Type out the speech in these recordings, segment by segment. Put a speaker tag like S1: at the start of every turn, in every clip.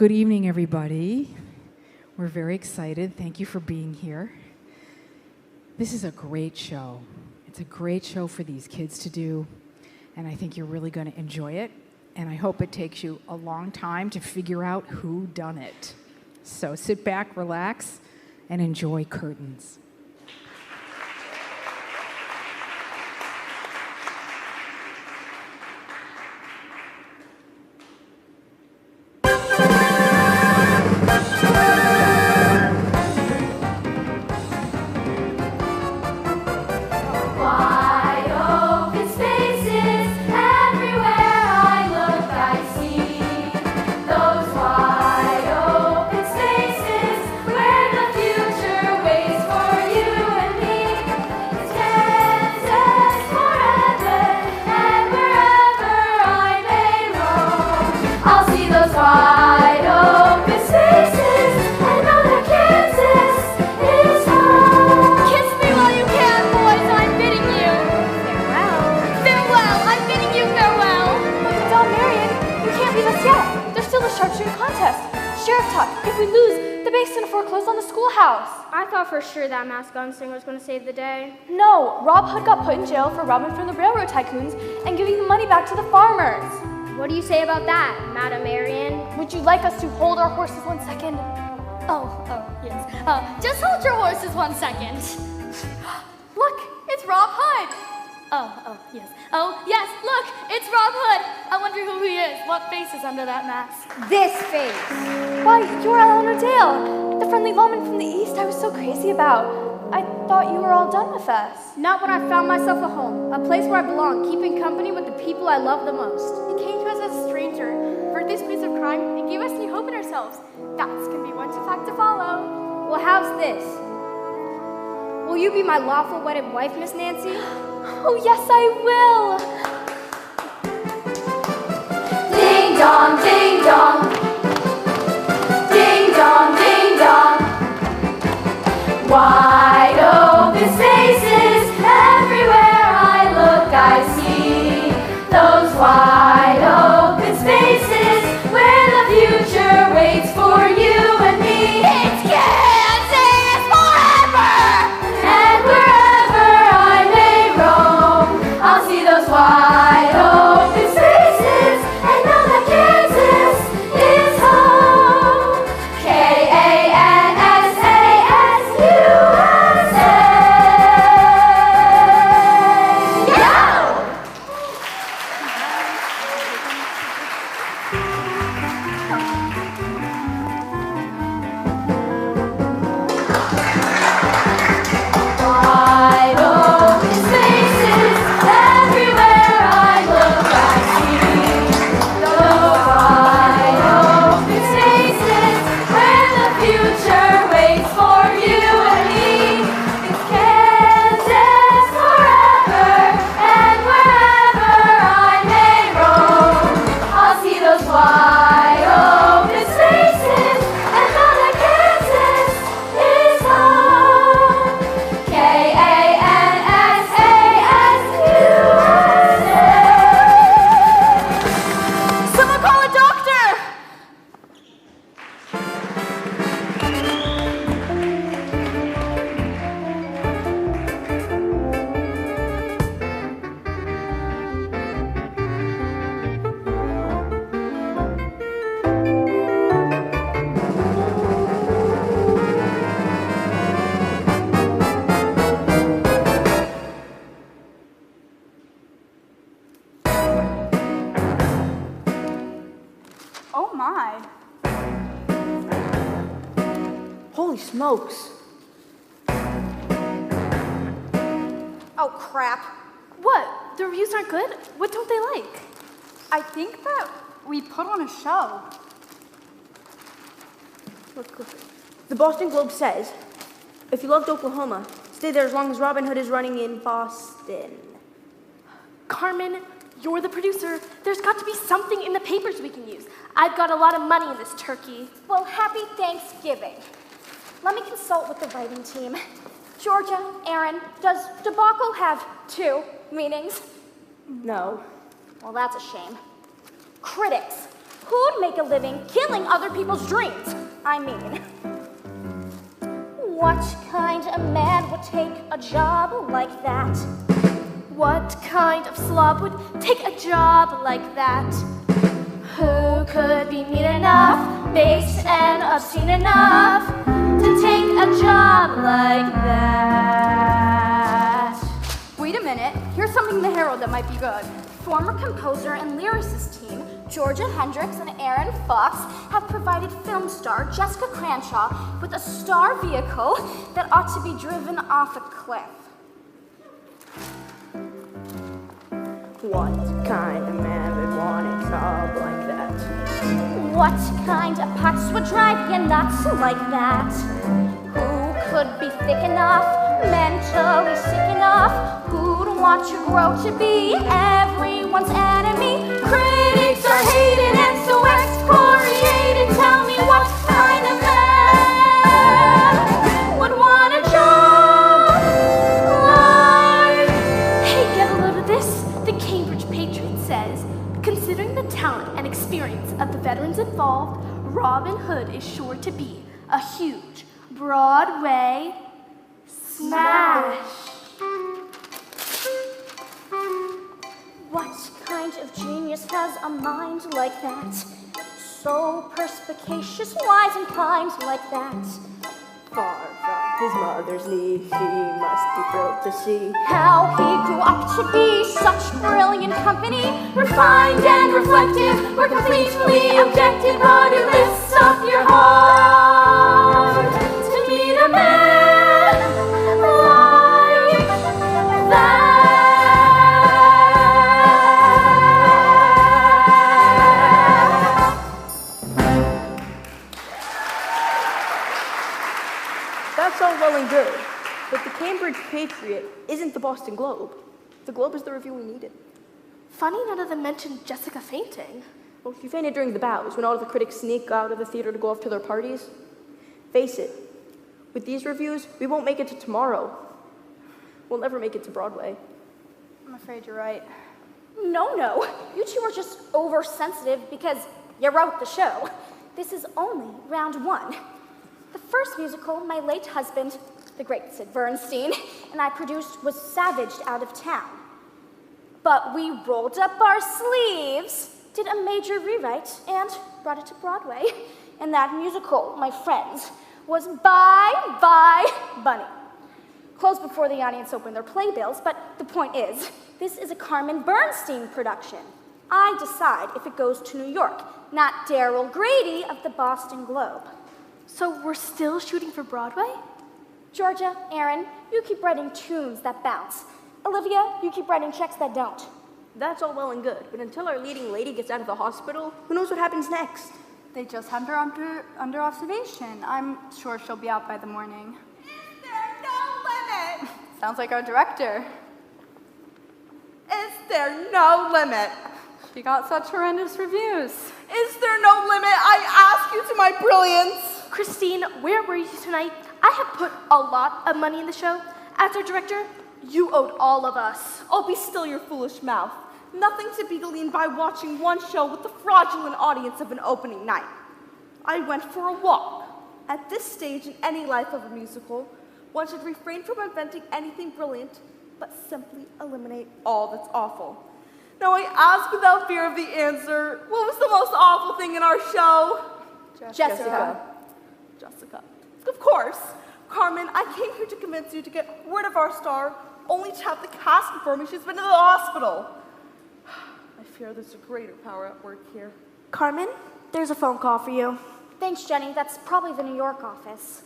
S1: Good evening, everybody. We're very excited. Thank you for being here. This is a great show. It's a great show for these kids to do, and I think you're really going to enjoy it, and I hope it takes you a long time to figure out who done it. So sit back, relax, and enjoy Curtains.
S2: Sure that masked gunslinger was going to save the day.
S3: No, Rob Hood got put in jail for robbing from the railroad tycoons and giving the money back to the farmers.
S2: What do you say about that, Madam Marion?
S3: Would you like us to hold our horses 1 second?
S4: Oh, yes. Just hold your horses 1 second.
S3: Look, it's Rob Hood.
S4: Oh, yes. Oh, yes, look, it's Rob Hood. I wonder who he is. What face is under that mask?
S2: This face.
S3: Why, you're Eleanor Dale, the friendly lawman from the East I was so crazy about. I thought you were all done with us.
S2: Not when I found myself a home, a place where I belong, keeping company with the people I love the most.
S3: You came to us as a stranger, averted this place of crime, and gave us new hope in ourselves. That's gonna be one fact to follow.
S2: Well, how's this? Will you be my lawful wedded wife, Miss Nancy?
S3: Oh, yes, I will.
S5: Ding dong, ding dong. Ding dong, ding dong. Wide open spaces, everywhere I look I see those wide open spaces where the future waits for you and me. It's Kansas forever, and wherever I may roam, I'll see those wide open spaces and know that Kansas is home. K-A-N-S-A-S-U-S-A. Wide open spaces, everywhere I look I see those wide open spaces where the future waits for you and me. It's Kansas forever, and wherever I may roam, I'll see those wide open spaces and know that Kansas is home. K-A-N-S-A-S-U-S-A.
S3: Someone call a doctor! Oh my.
S6: Holy smokes.
S3: Oh crap. What? The reviews aren't good? What don't they like? I think that we put on a show.
S6: Look. The Boston Globe says, if you loved Oklahoma, stay there as long as Robin Hood is running in Boston.
S3: Carmen, you're the producer. There's got to be something in the papers we can use. I've got a lot of money in this turkey.
S7: Well, happy Thanksgiving. Let me consult with the writing team. Georgia, Aaron, does debacle have two meanings?
S6: No.
S7: Well, that's a shame. Critics, Who'd make a living killing other people's dreams? I mean, what kind of man would take a job like that?
S4: What kind of slob would take a job like that?
S7: Who could be mean enough, base and obscene enough to take a job like that?
S3: Wait a minute, here's something in the Herald that might be good.
S7: Former composer and lyricist team Georgia Hendricks and Aaron Fox have provided film star Jessica Cranshaw with a star vehicle that ought to be driven off a cliff.
S6: What kind of man would want a job like that?
S7: What kind of putz would drive you nuts like that? Who could be thick enough, mentally sick enough? Who'd want to grow to be everyone's enemy? Critics are hated and so excoriated. Tell me what kind of man would want a job like?
S4: Hey, get a load of this. The Cambridge Patriot says, considering the talent and experience of the veterans involved, Robin Hood is sure to be a huge Broadway smash.
S7: What kind of genius has a mind like that? So perspicacious, wise, and kind like that?
S6: Far from his mother's knee, he must be thrilled to see
S7: How he grew up to be such brilliant company, refined and reflective, we're completely objective, but it lifts up your heart to meet a man like that.
S6: That's all well and good, but the Cambridge Patriot isn't the Boston Globe. The Globe is the review we needed.
S4: Funny none of them mentioned Jessica fainting.
S6: Well, she fainted during the bows when all of the critics sneak out of the theater to go off to their parties. Face it, with these reviews, we won't make it to tomorrow. We'll never make it to Broadway.
S3: I'm afraid you're right.
S7: No, you two are just oversensitive because you wrote the show. This is only round one. The first musical my late husband, the great Sid Bernstein, and I produced was Savaged Out of Town. But we rolled up our sleeves, did a major rewrite, and brought it to Broadway. And that musical, my friends, was Bye Bye Bunny. Closed before the audience opened their playbills, but the point is, this is a Carmen Bernstein production. I decide if it goes to New York, not Daryl Grady of the Boston Globe.
S4: So we're still shooting for Broadway?
S7: Georgia, Aaron, you keep writing tunes that bounce. Olivia, you keep writing checks that don't.
S6: That's all well and good, but until our leading lady gets out of the hospital, who knows what happens next?
S3: They just had her under observation. I'm sure she'll be out by the morning.
S8: Is there no limit?
S3: Sounds like our director.
S8: Is there no limit?
S3: She got such horrendous reviews.
S8: Is there no limit? I ask you to my brilliance.
S4: Christine, where were you tonight? I have put a lot of money in the show. As our director, you owed all of us.
S8: Oh, be still your foolish mouth. Nothing to be gleaned by watching one show with the fraudulent audience of an opening night. I went for a walk. At this stage in any life of a musical, one should refrain from inventing anything brilliant, but simply eliminate all that's awful. Now I ask without fear of the answer, what was the most awful thing in our show?
S7: Jessica.
S8: Of course. Carmen, I came here to convince you to get rid of our star, only to have the cast inform me she's been to the hospital. I fear there's a greater power at work here.
S9: Carmen, there's a phone call for you.
S7: Thanks, Jenny. That's probably the New York office.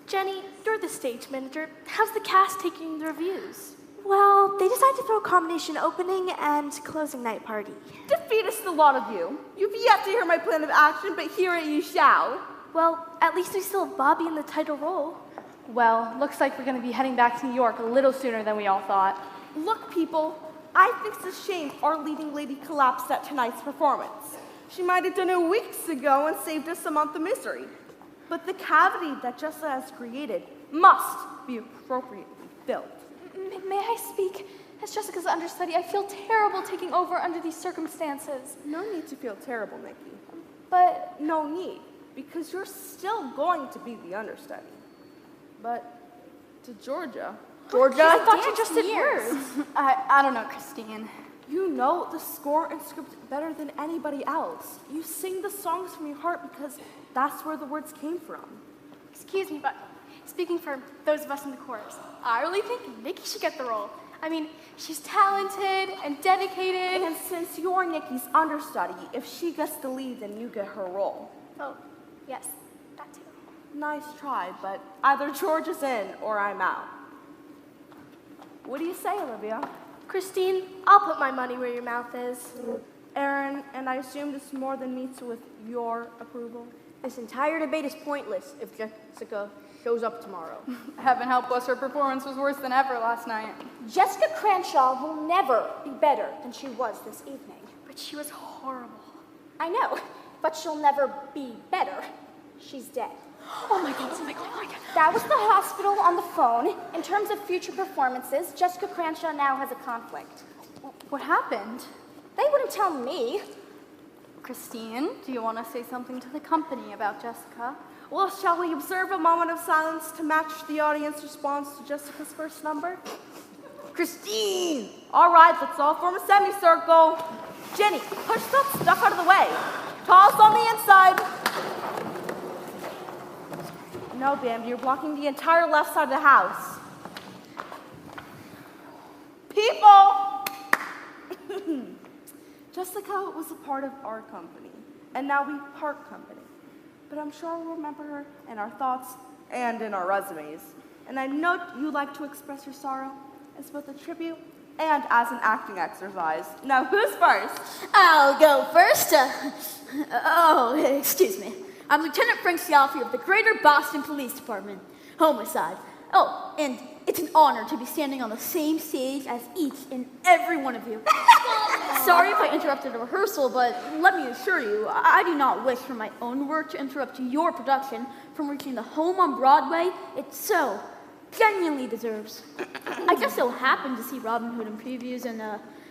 S4: Jenny, you're the stage manager. How's the cast taking the reviews?
S9: Well, they decided to throw a combination opening and closing night party.
S8: Defeatist, the lot of you. You've yet to hear my plan of action, but hear it you shall.
S4: Well, at least we still have Bobby in the title role.
S3: Well, looks like we're going to be heading back to New York a little sooner than we all thought.
S8: Look, people, I think it's a shame our leading lady collapsed at tonight's performance. She might have done it weeks ago and saved us a month of misery. But the cavity that Jessica has created must be appropriately filled.
S4: May I speak?
S3: As Jessica's understudy, I feel terrible taking over under these circumstances.
S8: No need to feel terrible, Nikki.
S3: But
S8: No need, because you're still going to be the understudy. But to Georgia,
S3: I thought you just did words. I don't know, Christine.
S8: you know the score and script better than anybody else. You sing the songs from your heart because that's where the words came from.
S3: Excuse me, but speaking for those of us in the chorus, I really think Nikki should get the role. I mean, she's talented and dedicated.
S8: And since you're Nikki's understudy, if she gets the lead, then you get her role.
S3: Oh, yes, that too.
S8: Nice try, but either George is in or I'm out. What do you say, Olivia?
S4: Christine, I'll put my money where your mouth is.
S8: Aaron, and I assume this more than meets with your approval?
S6: This entire debate is pointless if Jessica shows up tomorrow.
S3: Heaven help us, her performance was worse than ever last night.
S7: Jessica Cranshaw will never be better than she was this evening.
S3: But she was horrible.
S7: I know, but she'll never be better. She's dead.
S3: Oh my God, oh my God, oh my God.
S7: That was the hospital on the phone. In terms of future performances, Jessica Cranshaw now has a conflict.
S3: What happened?
S7: They wouldn't tell me.
S3: Christine, do you want to say something to the company about Jessica?
S8: Well, shall we observe a moment of silence to match the audience response to Jessica's first number? Christine! All right, let's all form a semicircle. Jenny, push that stuff out of the way. Toss on the inside. No, Bambi, you're blocking the entire left side of the house. People! Jessica was a part of our company, and now we part company. But I'm sure we'll remember her in our thoughts and in our resumes. And I know you like to express your sorrow as both a tribute and as an acting exercise. Now, who's first?
S10: I'll go first. Excuse me. I'm Lieutenant Frank Ciaffi of the Greater Boston Police Department. Homicide. Oh, and it's an honor to be standing on the same stage as each and every one of you. Sorry if I interrupted a rehearsal, but let me assure you, I do not wish for my own work to interrupt your production from reaching the home on Broadway it so genuinely deserves. I just so happened to see Robin Hood in previews, and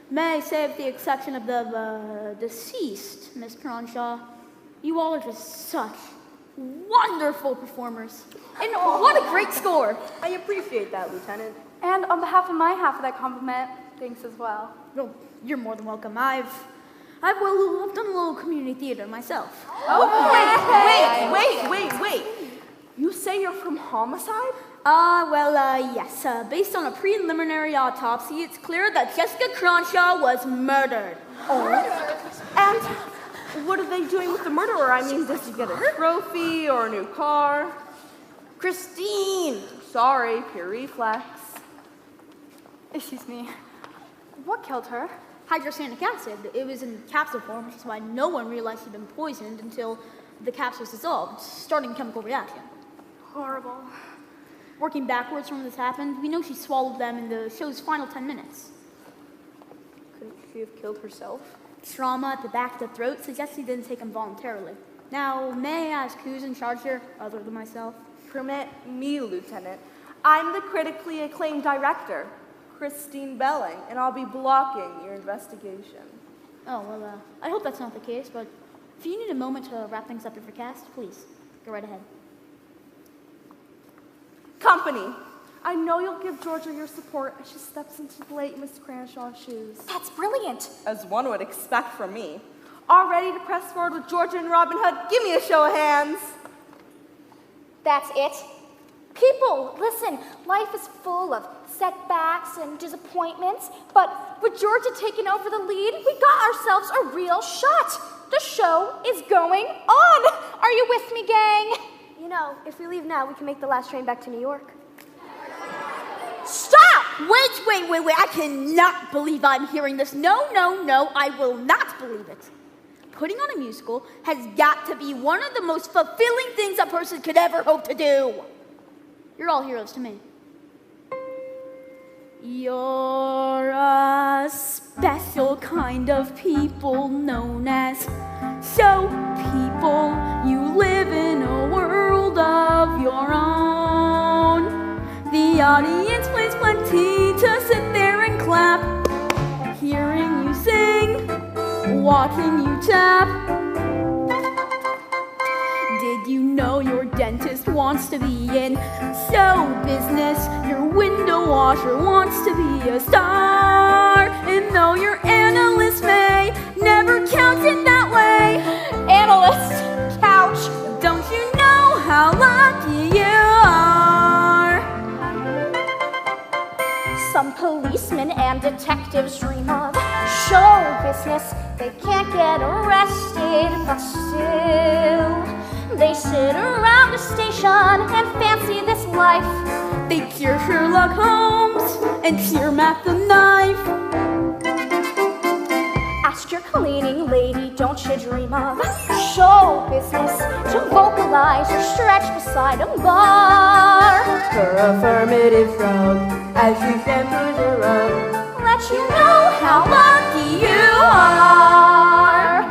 S10: may I say, with the exception of the deceased Miss Cronshaw, you all are just such wonderful performers. And what a great score.
S6: I appreciate that, Lieutenant.
S3: And on behalf of my half of that compliment, thanks as well.
S10: Well, you're more than welcome. I've done a little community theater myself.
S8: Wait. You say you're from Homicide?
S10: Yes. Based on a preliminary autopsy, it's clear that Jessica Cronshaw was murdered.
S8: And what are they doing with the murderer? I mean, does he get a trophy or a new car? Christine! Sorry, pure reflex.
S3: Excuse me. What killed her?
S10: Hydrocyanuric acid. It was in capsule form, which is why no one realized she'd been poisoned until the capsule was dissolved, starting a chemical reaction.
S3: Horrible.
S10: Working backwards from when this happened, we know she swallowed them in the show's final 10 minutes.
S6: Couldn't she have killed herself?
S10: Trauma at the back of the throat suggests she didn't take them voluntarily. Now, may I ask who's in charge here, other than myself?
S8: Permit me, Lieutenant. I'm the critically acclaimed director, Christine Belling, and I'll be blocking your investigation.
S10: Oh, well, I hope that's not the case, but if you need a moment to wrap things up with your cast, please, go right ahead.
S8: Company, I know you'll give Georgia your support as she steps into the late Miss Cranshaw's shoes.
S7: That's brilliant.
S8: As one would expect from me. All ready to press forward with Georgia and Robin Hood? Give me a show of hands.
S7: That's it. People, listen, life is full of setbacks and disappointments, but with Georgia taking over the lead, we got ourselves a real shot. The show is going on. Are you with me, gang?
S9: You know, if we leave now, we can make the last train back to New York.
S10: Stop! Wait. I cannot believe I'm hearing this. No, I will not believe it. Putting on a musical has got to be one of the most fulfilling things a person could ever hope to do. You're all heroes to me. You're a special kind of people known as show people. You live in a world of your own. The audience plays plenty to sit there and clap, hearing you sing, watching you tap. Did you know your dentist wants to be in show business? Your window washer wants to be a star. And though your analyst may never count it that way,
S7: Analyst, couch.
S10: don't you know how lucky you are?
S7: Some policemen and detectives dream of show business. They can't get arrested, but still they sit around a station and fancy this life.
S10: They cheer Sherlock Holmes and cheer Matt the Knife.
S7: Ask your cleaning lady, don't you dream of show business? To vocalize or stretch beside a bar.
S6: Her affirmative shrug as she shampoos her rug.
S7: Let you know how lucky you are.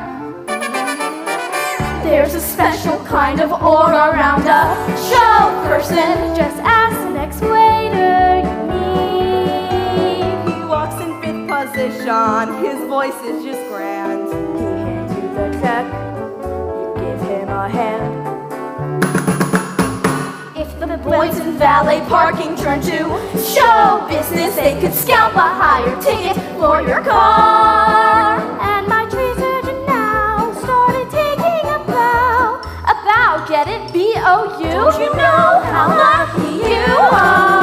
S5: There's a special kind of aura around a show person. Just ask the next waiter you meet.
S8: He walks in 5th position, his voice is just grand.
S6: He hands you the check, you give him a hand.
S5: If the boys in valet parking turn to show business, they could scalp a higher ticket for your car. And my tree surgeon now started taking a bow. About, get it? B-O-U? Don't you know how lucky you are?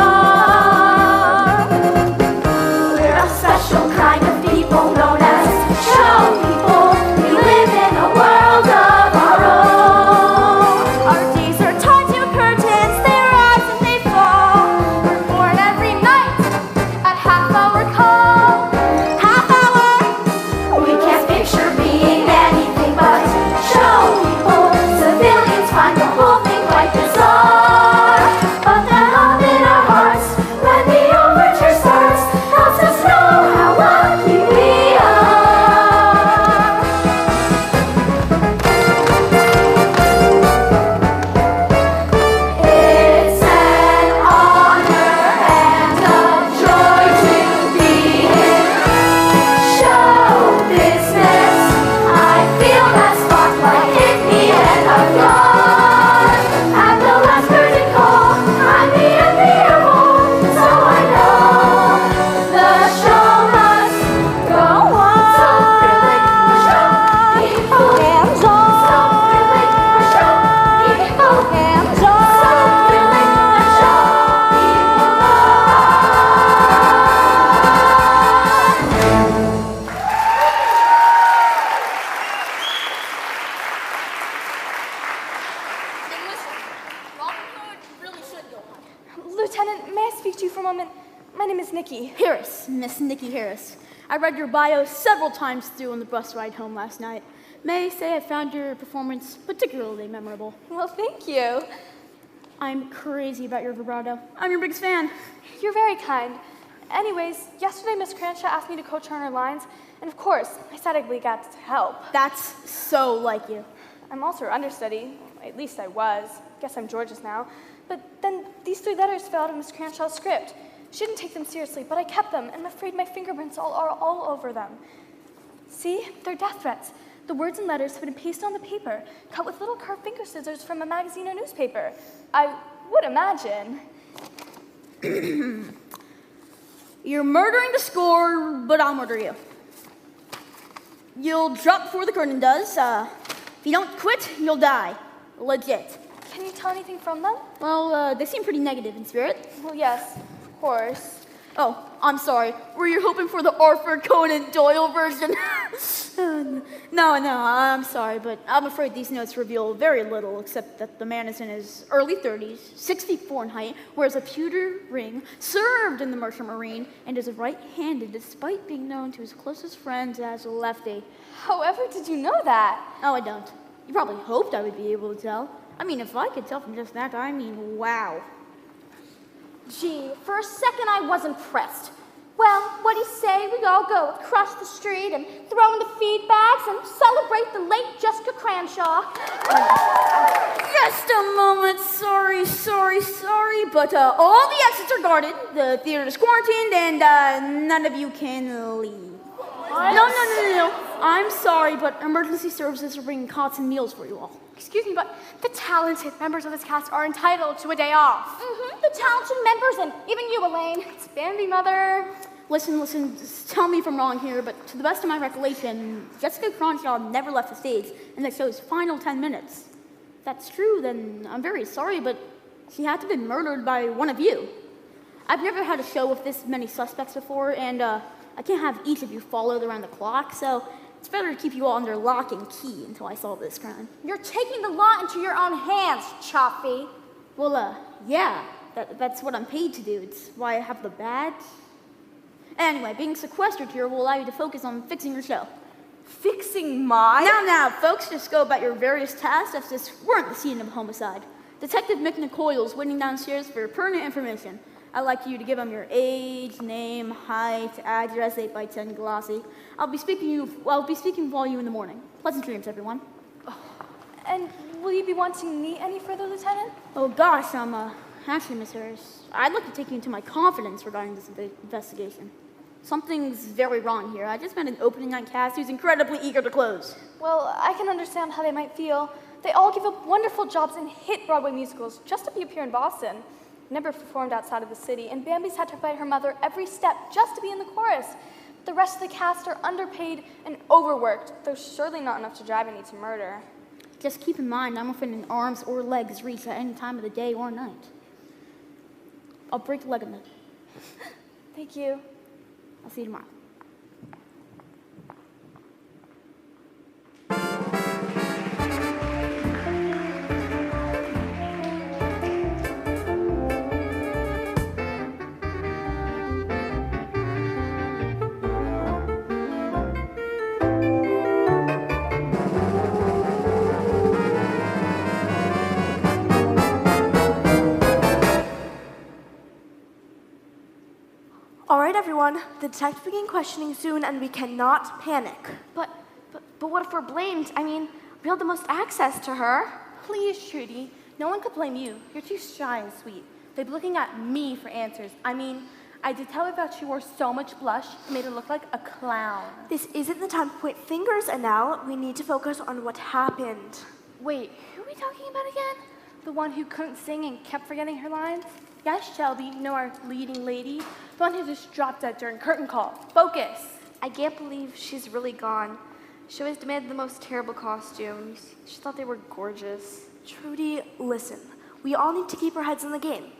S5: We're a special kind of people known as show people. We live in a world of our own. Our days are tied to curtains, they rise and they fall. We're born every night at half-hour call. Half hour? We can't picture being anything but show people. Civilians find the whole thing quite bizarre. But the love in our hearts when the overture starts helps us know how lucky we are. It's an honor and a joy to be in show business. I feel that spotlight hit me and I'm gone. At the last curtain call, I'm the envy of all, so I know the show must go on. So thrilling for show people, hands on. So thrilling for show people, hands on. So thrilling for show
S3: Lieutenant, may I speak to you for a moment? My name is Nikki.
S10: Harris, Miss Nikki Harris. I read your bio several times through on the bus ride home last night. May I say I found your performance particularly memorable.
S3: Well, thank you.
S10: I'm crazy about your vibrato. I'm your biggest fan.
S3: You're very kind. Anyways, yesterday Miss Cranshaw asked me to co-chair on her lines, and of course, I said I'd be glad to help.
S10: That's so like you.
S3: I'm also her understudy. At least I was. Guess I'm George's now. But then these 3 letters fell out of Miss Cranshaw's script. She didn't take them seriously, but I kept them, and I'm afraid my fingerprints are all over them. See? They're death threats. The words and letters have been pasted on the paper, cut with little curved finger scissors from a magazine or newspaper. I would imagine.
S10: You're murdering the score, but I'll murder you. You'll drop before the curtain does. If you don't quit, you'll die. Legit.
S3: Can you tell anything from them?
S10: Well, they seem pretty negative in spirit.
S3: Well, yes, of course.
S10: Oh, I'm sorry. Were you hoping for the Arthur Conan Doyle version? No, I'm sorry, but I'm afraid these notes reveal very little except that the man is in his early 30s, 6 feet 4 in height, wears a pewter ring, served in the Merchant Marine, and is right-handed despite being known to his closest friends as a lefty.
S3: However, did you know that?
S10: Oh, I don't. You probably hoped I would be able to tell. I mean, if I could tell from just that, I mean, wow.
S7: Gee, for a second I was impressed. Well, what do you say we all go across the street and throw in the feedbacks and celebrate the late Jessica Cranshaw?
S10: Just a moment, sorry, but all the exits are guarded, the theater is quarantined, and none of you can leave. No. I'm sorry, but emergency services are bringing cots and meals for you all.
S2: Excuse me, but the talented members of this cast are entitled to a day off.
S7: The talented members, and even you, Elaine.
S2: It's Bambi, Mother.
S10: Listen, just tell me if I'm wrong here, but to the best of my recollection, Jessica Cronshaw never left the stage in the show's final 10 minutes. If that's true, then I'm very sorry, but she had to have been murdered by one of you. I've never had a show with this many suspects before, and I can't have each of you followed around the clock, so it's better to keep you all under lock and key until I solve this crime.
S7: You're taking the law into your own hands, Chaffee.
S10: Well, yeah, that's what I'm paid to do. It's why I have the badge. Anyway, being sequestered here will allow you to focus on fixing your show.
S8: Fixing my...
S10: Now, folks, just go about your various tasks as this weren't the scene of a homicide. Detective Mick Nicoyle's waiting downstairs for pertinent information. I'd like you to give him your age, name, height, address, 8x10 glossy. I'll be speaking while you in the morning. Pleasant dreams, everyone.
S3: And will you be wanting me any further, Lieutenant?
S10: Oh, gosh, actually, Miss Harris, I'd like to take you into my confidence regarding this investigation. Something's very wrong here. I just met an opening night cast who's incredibly eager to close.
S3: Well, I can understand how they might feel. They all give up wonderful jobs in hit Broadway musicals just to be up here in Boston. Never performed outside of the city, and Bambi's had to fight her mother every step just to be in the chorus. The rest of the cast are underpaid and overworked. There's surely not enough to drive any to murder.
S10: Just keep in mind, I'm within an arm's or leg's reach at any time of the day or night. I'll break a leg of it.
S3: Thank you.
S10: I'll see you tomorrow.
S9: All right, everyone. The detective begin questioning soon, and we cannot panic.
S2: But what if we're blamed? I mean, we have the most access to her.
S6: Please, Trudy. No one could blame you. You're too shy and sweet. They'd be looking at me for answers. I mean, I did tell her that she wore so much blush, it made her look like a clown.
S9: This isn't the time to point fingers, Annelle. We need to focus on what happened.
S2: Wait, who are we talking about again?
S3: The one who couldn't sing and kept forgetting her lines? Yes, Shelby, you know our leading lady. The one who just dropped dead during curtain call. Focus.
S2: I can't believe she's really gone. She always demanded the most terrible costumes. She thought they were gorgeous.
S9: Trudy, listen. We all need to keep our heads in the game.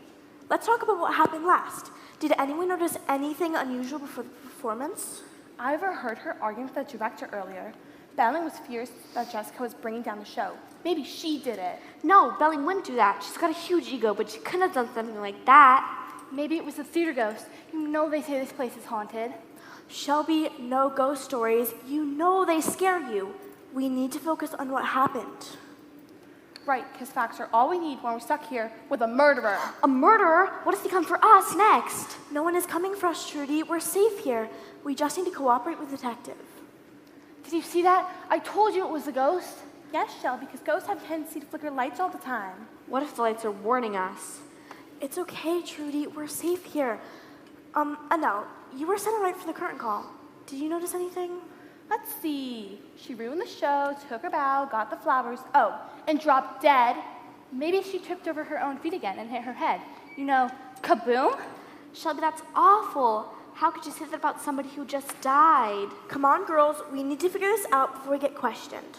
S9: Let's talk about what happened last. Did anyone notice anything unusual before the performance?
S3: I overheard her arguing with the director earlier. Belling was fierce that Jessica was bringing down the show. Maybe she did it.
S2: No, Belling wouldn't do that. She's got a huge ego, but she couldn't have done something like that.
S3: Maybe it was the theater ghost. You know they say this place is haunted.
S9: Shelby, no ghost stories. You know they scare you. We need to focus on what happened.
S3: Right, because facts are all we need when we're stuck here with a murderer.
S2: A murderer? What does he come for us next?
S9: No one is coming for us, Trudy. We're safe here. We just need to cooperate with the detective.
S3: Did you see that? I told you it was a ghost. Yes, Shelby, because ghosts have a tendency to flicker lights all the time.
S2: What if the lights are warning us?
S9: It's okay, Trudy. We're safe here. Annelle, you were sent right for the curtain call. Did you notice anything?
S3: Let's see. She ruined the show, took her bow, got the flowers, and dropped dead. Maybe she tripped over her own feet again and hit her head. You know, kaboom?
S2: Shelby, that's awful. How could you say that about somebody who just died?
S9: Come on, girls. We need to figure this out before we get questioned.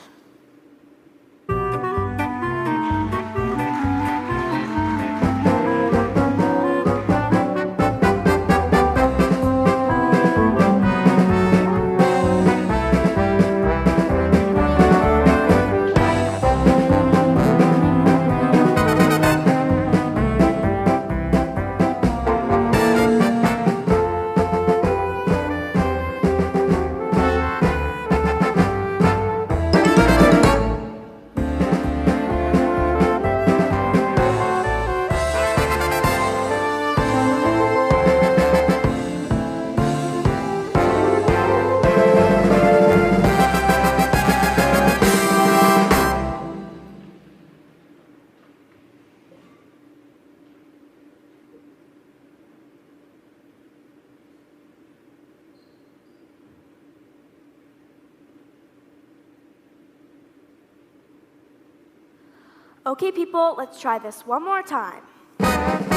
S9: Okay, people, let's try this one more time.
S5: And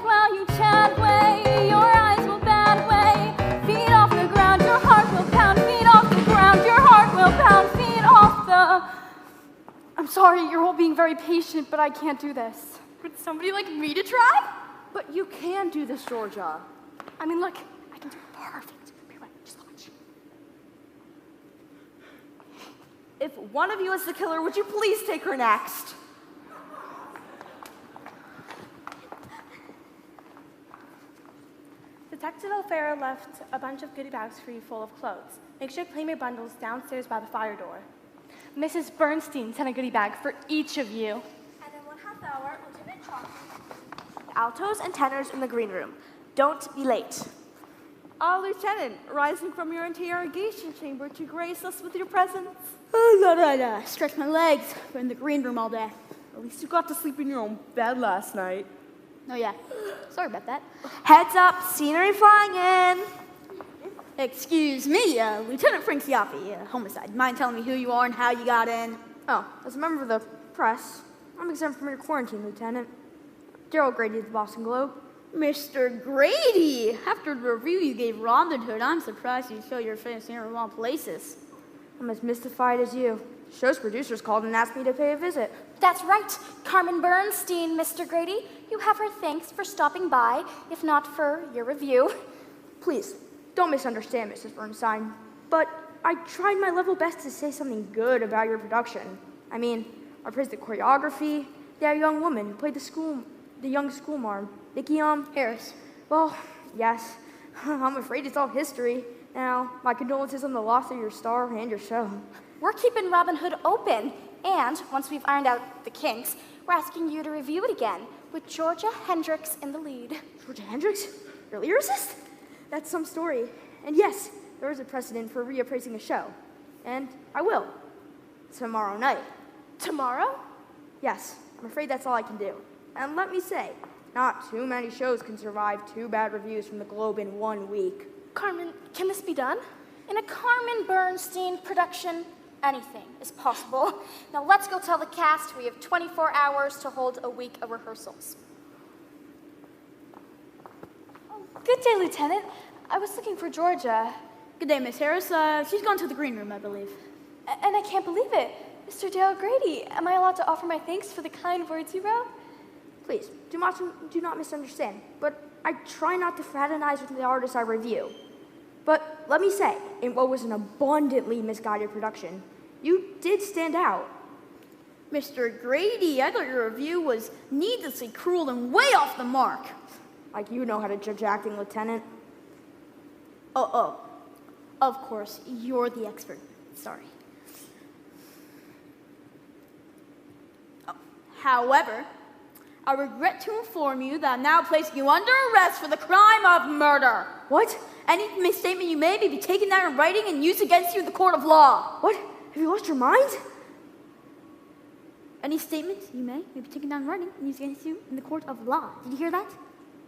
S5: while you chant way, your eyes will band way. Feet off the ground, your heart will pound. Feet off the ground, your heart will pound. Feet off the...
S3: I'm sorry, you're all being very patient, but I can't do this.
S10: Would somebody like me to try?
S6: But you can do this, Georgia.
S3: I mean, look, I can do it perfect. Here, wait, just watch.
S8: If one of you is the killer, would you please take her next?
S11: Detective O'Farrell left a bunch of goodie bags for you full of clothes. Make sure to claim your bundles downstairs by the fire door.
S3: Mrs. Bernstein sent a goodie bag for each of you.
S9: And in 1/2 hour, Lieutenant Chalk. Altos and tenors in the green room. Don't be late.
S8: Lieutenant, rising from your interrogation chamber to grace us with your presence.
S10: Oh, God, I'd stretch my legs. Been in the green room all day.
S8: At least you got to sleep in your own bed last night.
S10: Oh, yeah. Sorry about that.
S9: Heads up, scenery flying in.
S10: Excuse me, Lieutenant Frank Siaffi, homicide. Mind telling me who you are and how you got in?
S6: Oh, as a member of the press, I'm exempt from your quarantine, Lieutenant. Daryl Grady of the Boston Globe.
S10: Mr. Grady! After the review you gave Robin Hood, I'm surprised you show your face here of all places.
S6: I'm as mystified as you. The show's producers called and asked me to pay a visit.
S7: That's right, Carmen Bernstein, Mr. Grady. You have her thanks for stopping by, if not for your review.
S6: Please, don't misunderstand, Mrs. Bernstein. But I tried my level best to say something good about your production. I mean, I praised the choreography, that young woman who played the young schoolmarm, Nikki
S10: Harris.
S6: Well, yes. I'm afraid it's all history. Now, my condolences on the loss of your star and your show.
S7: We're keeping Robin Hood open, and once we've ironed out the kinks, we're asking you to review it again, with Georgia Hendricks in the lead.
S6: Georgia Hendricks? Your lyricist? That's some story. And yes, there is a precedent for reappraising a show. And I will. Tomorrow night.
S9: Tomorrow?
S6: Yes, I'm afraid that's all I can do. And let me say, not too many shows can survive 2 bad reviews from the Globe in 1 week.
S9: Carmen, can this be done?
S7: In a Carmen Bernstein production, anything is possible. Now let's go tell the cast we have 24 hours to hold a week of rehearsals.
S3: Good day, Lieutenant. I was looking for Georgia.
S10: Good day, Miss Harris. She's gone to the green room, I believe.
S3: And I can't believe it. Mr. Dale Grady, am I allowed to offer my thanks for the kind words you wrote?
S6: Please, do not misunderstand, but I try not to fraternize with the artists I review. But let me say, in what was an abundantly misguided production, you did stand out.
S10: Mr. Grady, I thought your review was needlessly cruel and way off the mark.
S6: Like you know how to judge acting, Lieutenant.
S10: Oh, of course, you're the expert. Sorry. Oh. However, I regret to inform you that I'm now placing you under arrest for the crime of murder.
S6: What?
S10: Any misstatement you made may be taken down in writing and used against you in the court of law.
S6: What? Have you lost your mind?
S10: Any statements you may be taken down in writing and used against you in the court of law. Did you hear that?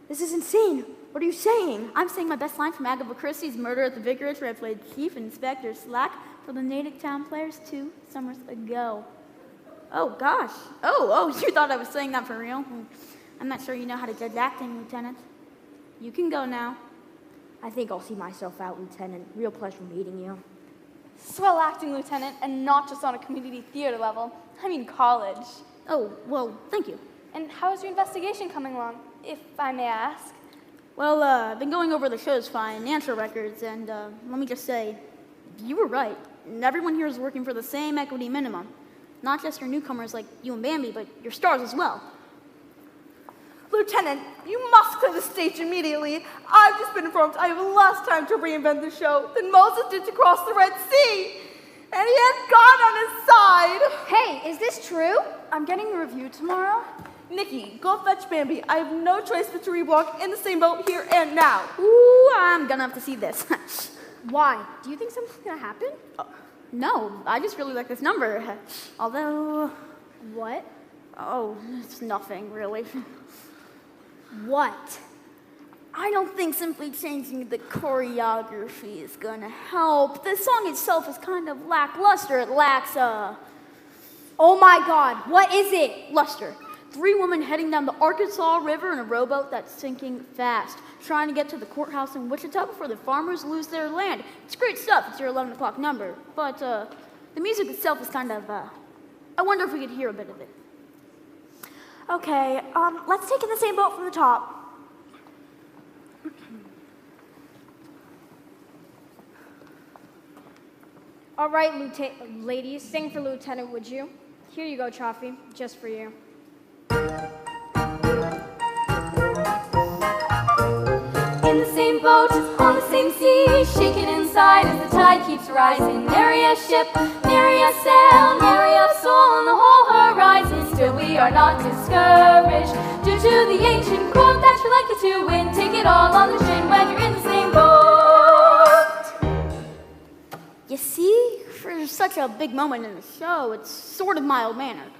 S6: This is insane. What are you saying?
S10: I'm saying my best line from Agatha Christie's Murder at the Vicarage, where I played Chief Inspector Slack for the Natick Town Players 2 summers ago. Oh, gosh. Oh, you thought I was saying that for real? I'm not sure you know how to judge acting, Lieutenant. You can go now.
S6: I think I'll see myself out, Lieutenant. Real pleasure meeting you.
S3: Swell acting, Lieutenant, and not just on a community theater level. I mean college.
S10: Oh, well, thank you.
S3: And how is your investigation coming along, if I may ask?
S10: Well, I've been going over the show's financial records, and let me just say, you were right. Everyone here is working for the same equity minimum. Not just your newcomers like you and Bambi, but your stars as well.
S8: Lieutenant, you must clear the stage immediately. I've just been informed I have less time to reinvent the show than Moses did to cross the Red Sea. And he had God on his side.
S7: Hey, is this true?
S3: I'm getting a review tomorrow.
S8: Nikki, go fetch Bambi. I have no choice but to reblock in the same boat here and now.
S10: Ooh, I'm gonna have to see this.
S7: Why? Do you think something's gonna happen?
S10: No, I just really like this number. Although...
S7: What?
S10: Oh, it's nothing, really.
S7: What?
S10: I don't think simply changing the choreography is gonna help. The song itself is kind of lackluster. It lacks, Oh my God, what is it? Lester, 3 women heading down the Arkansas River in a rowboat that's sinking fast, trying to get to the courthouse in Wichita before the farmers lose their land. It's great stuff. It's your 11 o'clock number. But the music itself is kind of, I wonder if we could hear a bit of it.
S9: Okay, let's take in the same boat from the top.
S12: All right, ladies, sing for Lieutenant, would you? Here you go, Chaffee, just for you.
S5: In the same boat, on the same sea, shaking inside as the tide keeps rising. Nary a ship, nary a sail, nary a soul on the whole horizon. Still we are not discouraged, due to the ancient quote that you're likely to win. Take it all on the chin when you're in the same boat.
S10: You see, for such a big moment in the show, it's sort of mild-mannered.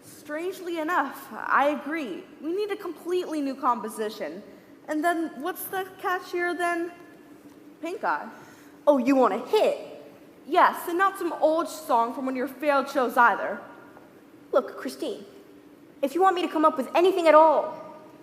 S8: Strangely enough, I agree. We need a completely new composition. And then, what's the catch here then? Pink Eye.
S6: Oh, you want a hit?
S8: Yes, and not some old song from one of your failed shows either.
S6: Look, Christine, if you want me to come up with anything at all,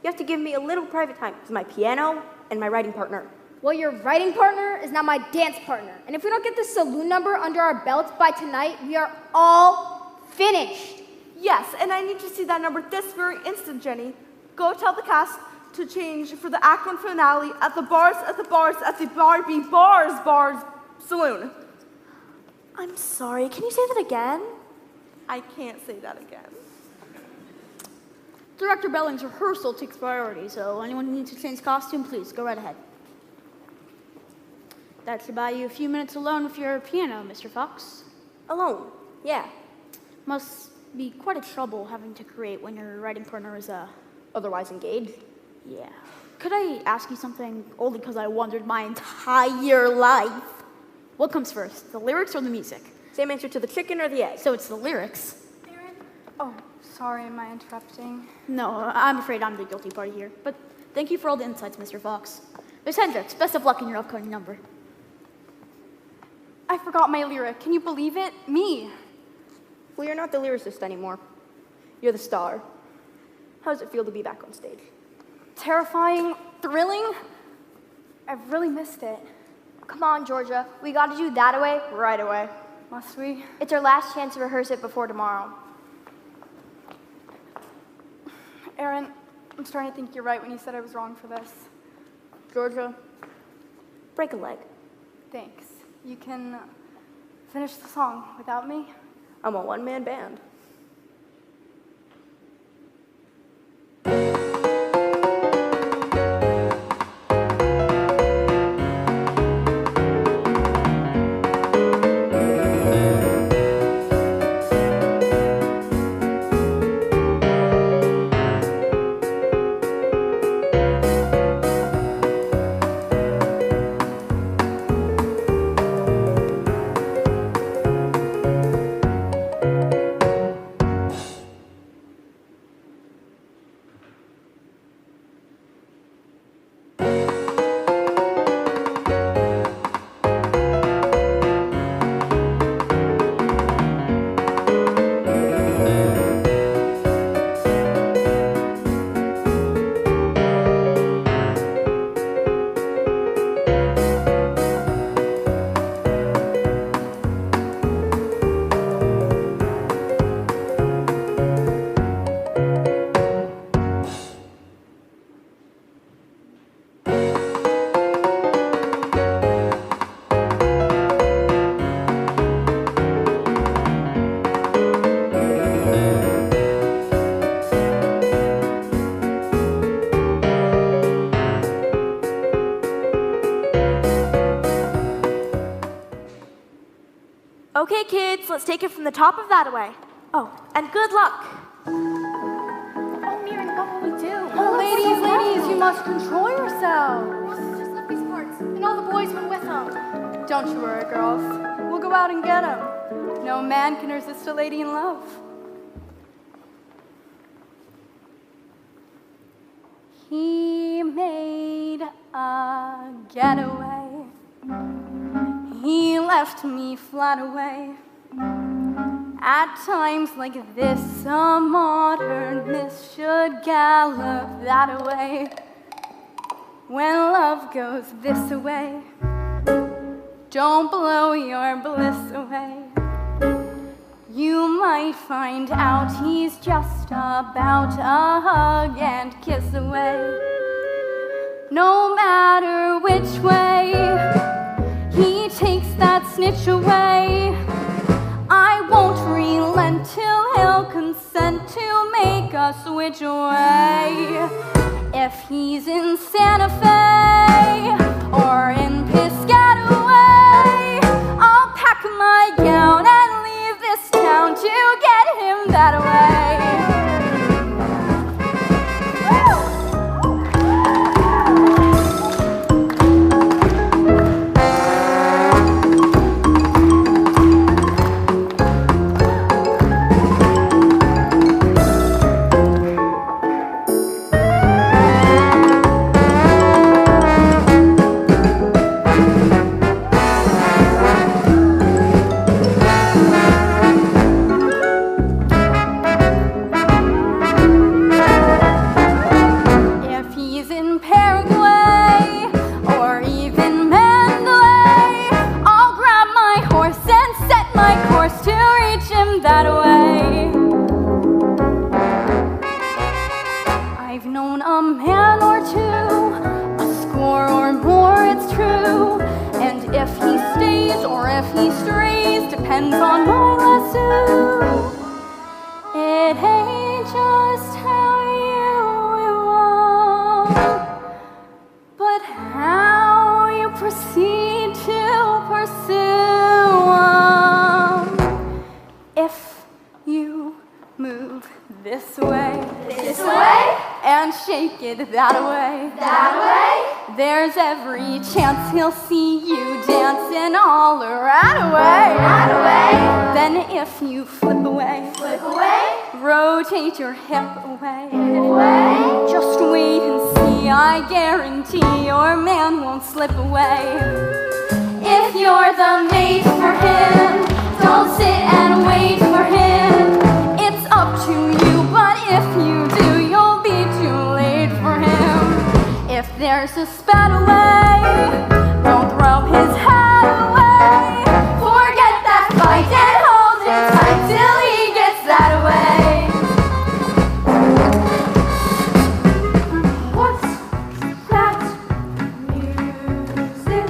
S6: you have to give me a little private time with my piano and my writing partner.
S12: Well, your writing partner is now my dance partner. And if we don't get this saloon number under our belts by tonight, we are all finished.
S8: Yes, and I need to see that number this very instant, Jenny. Go tell the cast to change for the Act 1 finale at the Barbie Bars Saloon.
S9: I'm sorry, can you say that again?
S8: I can't say that again.
S10: Director Belling's rehearsal takes priority, so anyone who needs to change costume, please go right ahead. That should buy you a few minutes alone with your piano, Mr. Fox.
S6: Alone? Yeah.
S10: Must be quite a trouble having to create when your writing partner is,
S6: Otherwise engaged?
S10: Yeah. Could I ask you something, only because I wondered my entire life? What comes first, the lyrics or the music?
S6: Same answer to the chicken or the egg.
S10: So it's the lyrics.
S11: Oh, sorry, am I interrupting?
S10: No, I'm afraid I'm the guilty party here. But thank you for all the insights, Mr. Fox. Miss Hendricks, best of luck in your upcoming number.
S11: I forgot my lyric. Can you believe it? Me.
S6: Well, you're not the lyricist anymore. You're the star. How does it feel to be back on stage?
S11: Terrifying, thrilling. I've really missed it.
S2: Come on, Georgia. We got to do That Away right away.
S11: Must we?
S2: It's our last chance to rehearse it before tomorrow.
S11: Aaron, I'm starting to think you're right when you said I was wrong for this.
S6: Georgia, break a leg.
S11: Thanks. You can finish the song without me?
S6: I'm a one-man band.
S9: Okay, kids, let's take it from the top of That Away. Oh, and good luck.
S11: Oh, Mirren, what will we do? Oh, ladies, you must control yourselves.
S12: Just left these parts, and all the boys went with them.
S11: Don't you worry, girls. We'll go out and get him. No man can resist a lady in love. He made a getaway. He left me flat away.
S5: At times like this, a modernist should gallop that way. When love goes this way, don't blow your bliss away. You might find out he's just about a hug and kiss away. No matter which way he takes that snitch away, I won't relent till he'll consent to make us switch away. If he's in Santa Fe or in Piscataway, I'll pack my gown and leave this town to get him that way. That way, there's every chance he'll see you dancing all around away. Then if you flip away, rotate your hip away. Just wait and see, I guarantee your man won't slip away. If you're the mate for him, don't sit and wait for him. It's up to you, but if you do, you'll be too late for him. If there's a spat away, don't throw his hat away. Forget that fight and hold him tight till he gets that way. What's that music?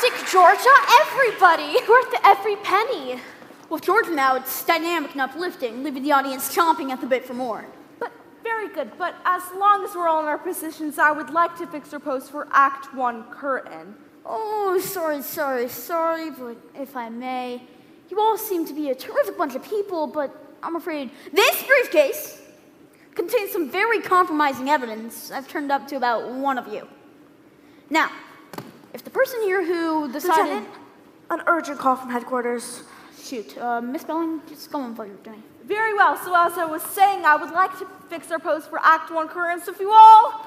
S4: Classic Georgia, everybody.
S3: Worth every penny.
S10: With Georgia now, it's dynamic and uplifting, leaving the audience chomping at the bit for more.
S8: Very good, but as long as we're all in our positions, I would like to fix our pose for Act 1 curtain.
S10: Oh, sorry, but if I may, you all seem to be a terrific bunch of people, but I'm afraid this briefcase contains some very compromising evidence. I've turned up to about one of you. Now, if the person here who decided...
S9: Lieutenant, an urgent call from headquarters.
S10: Shoot, Miss Belling, just go on what you're doing.
S8: Very well, so as I was saying, I would like to fix our pose for Act 1 curtain, so if you all...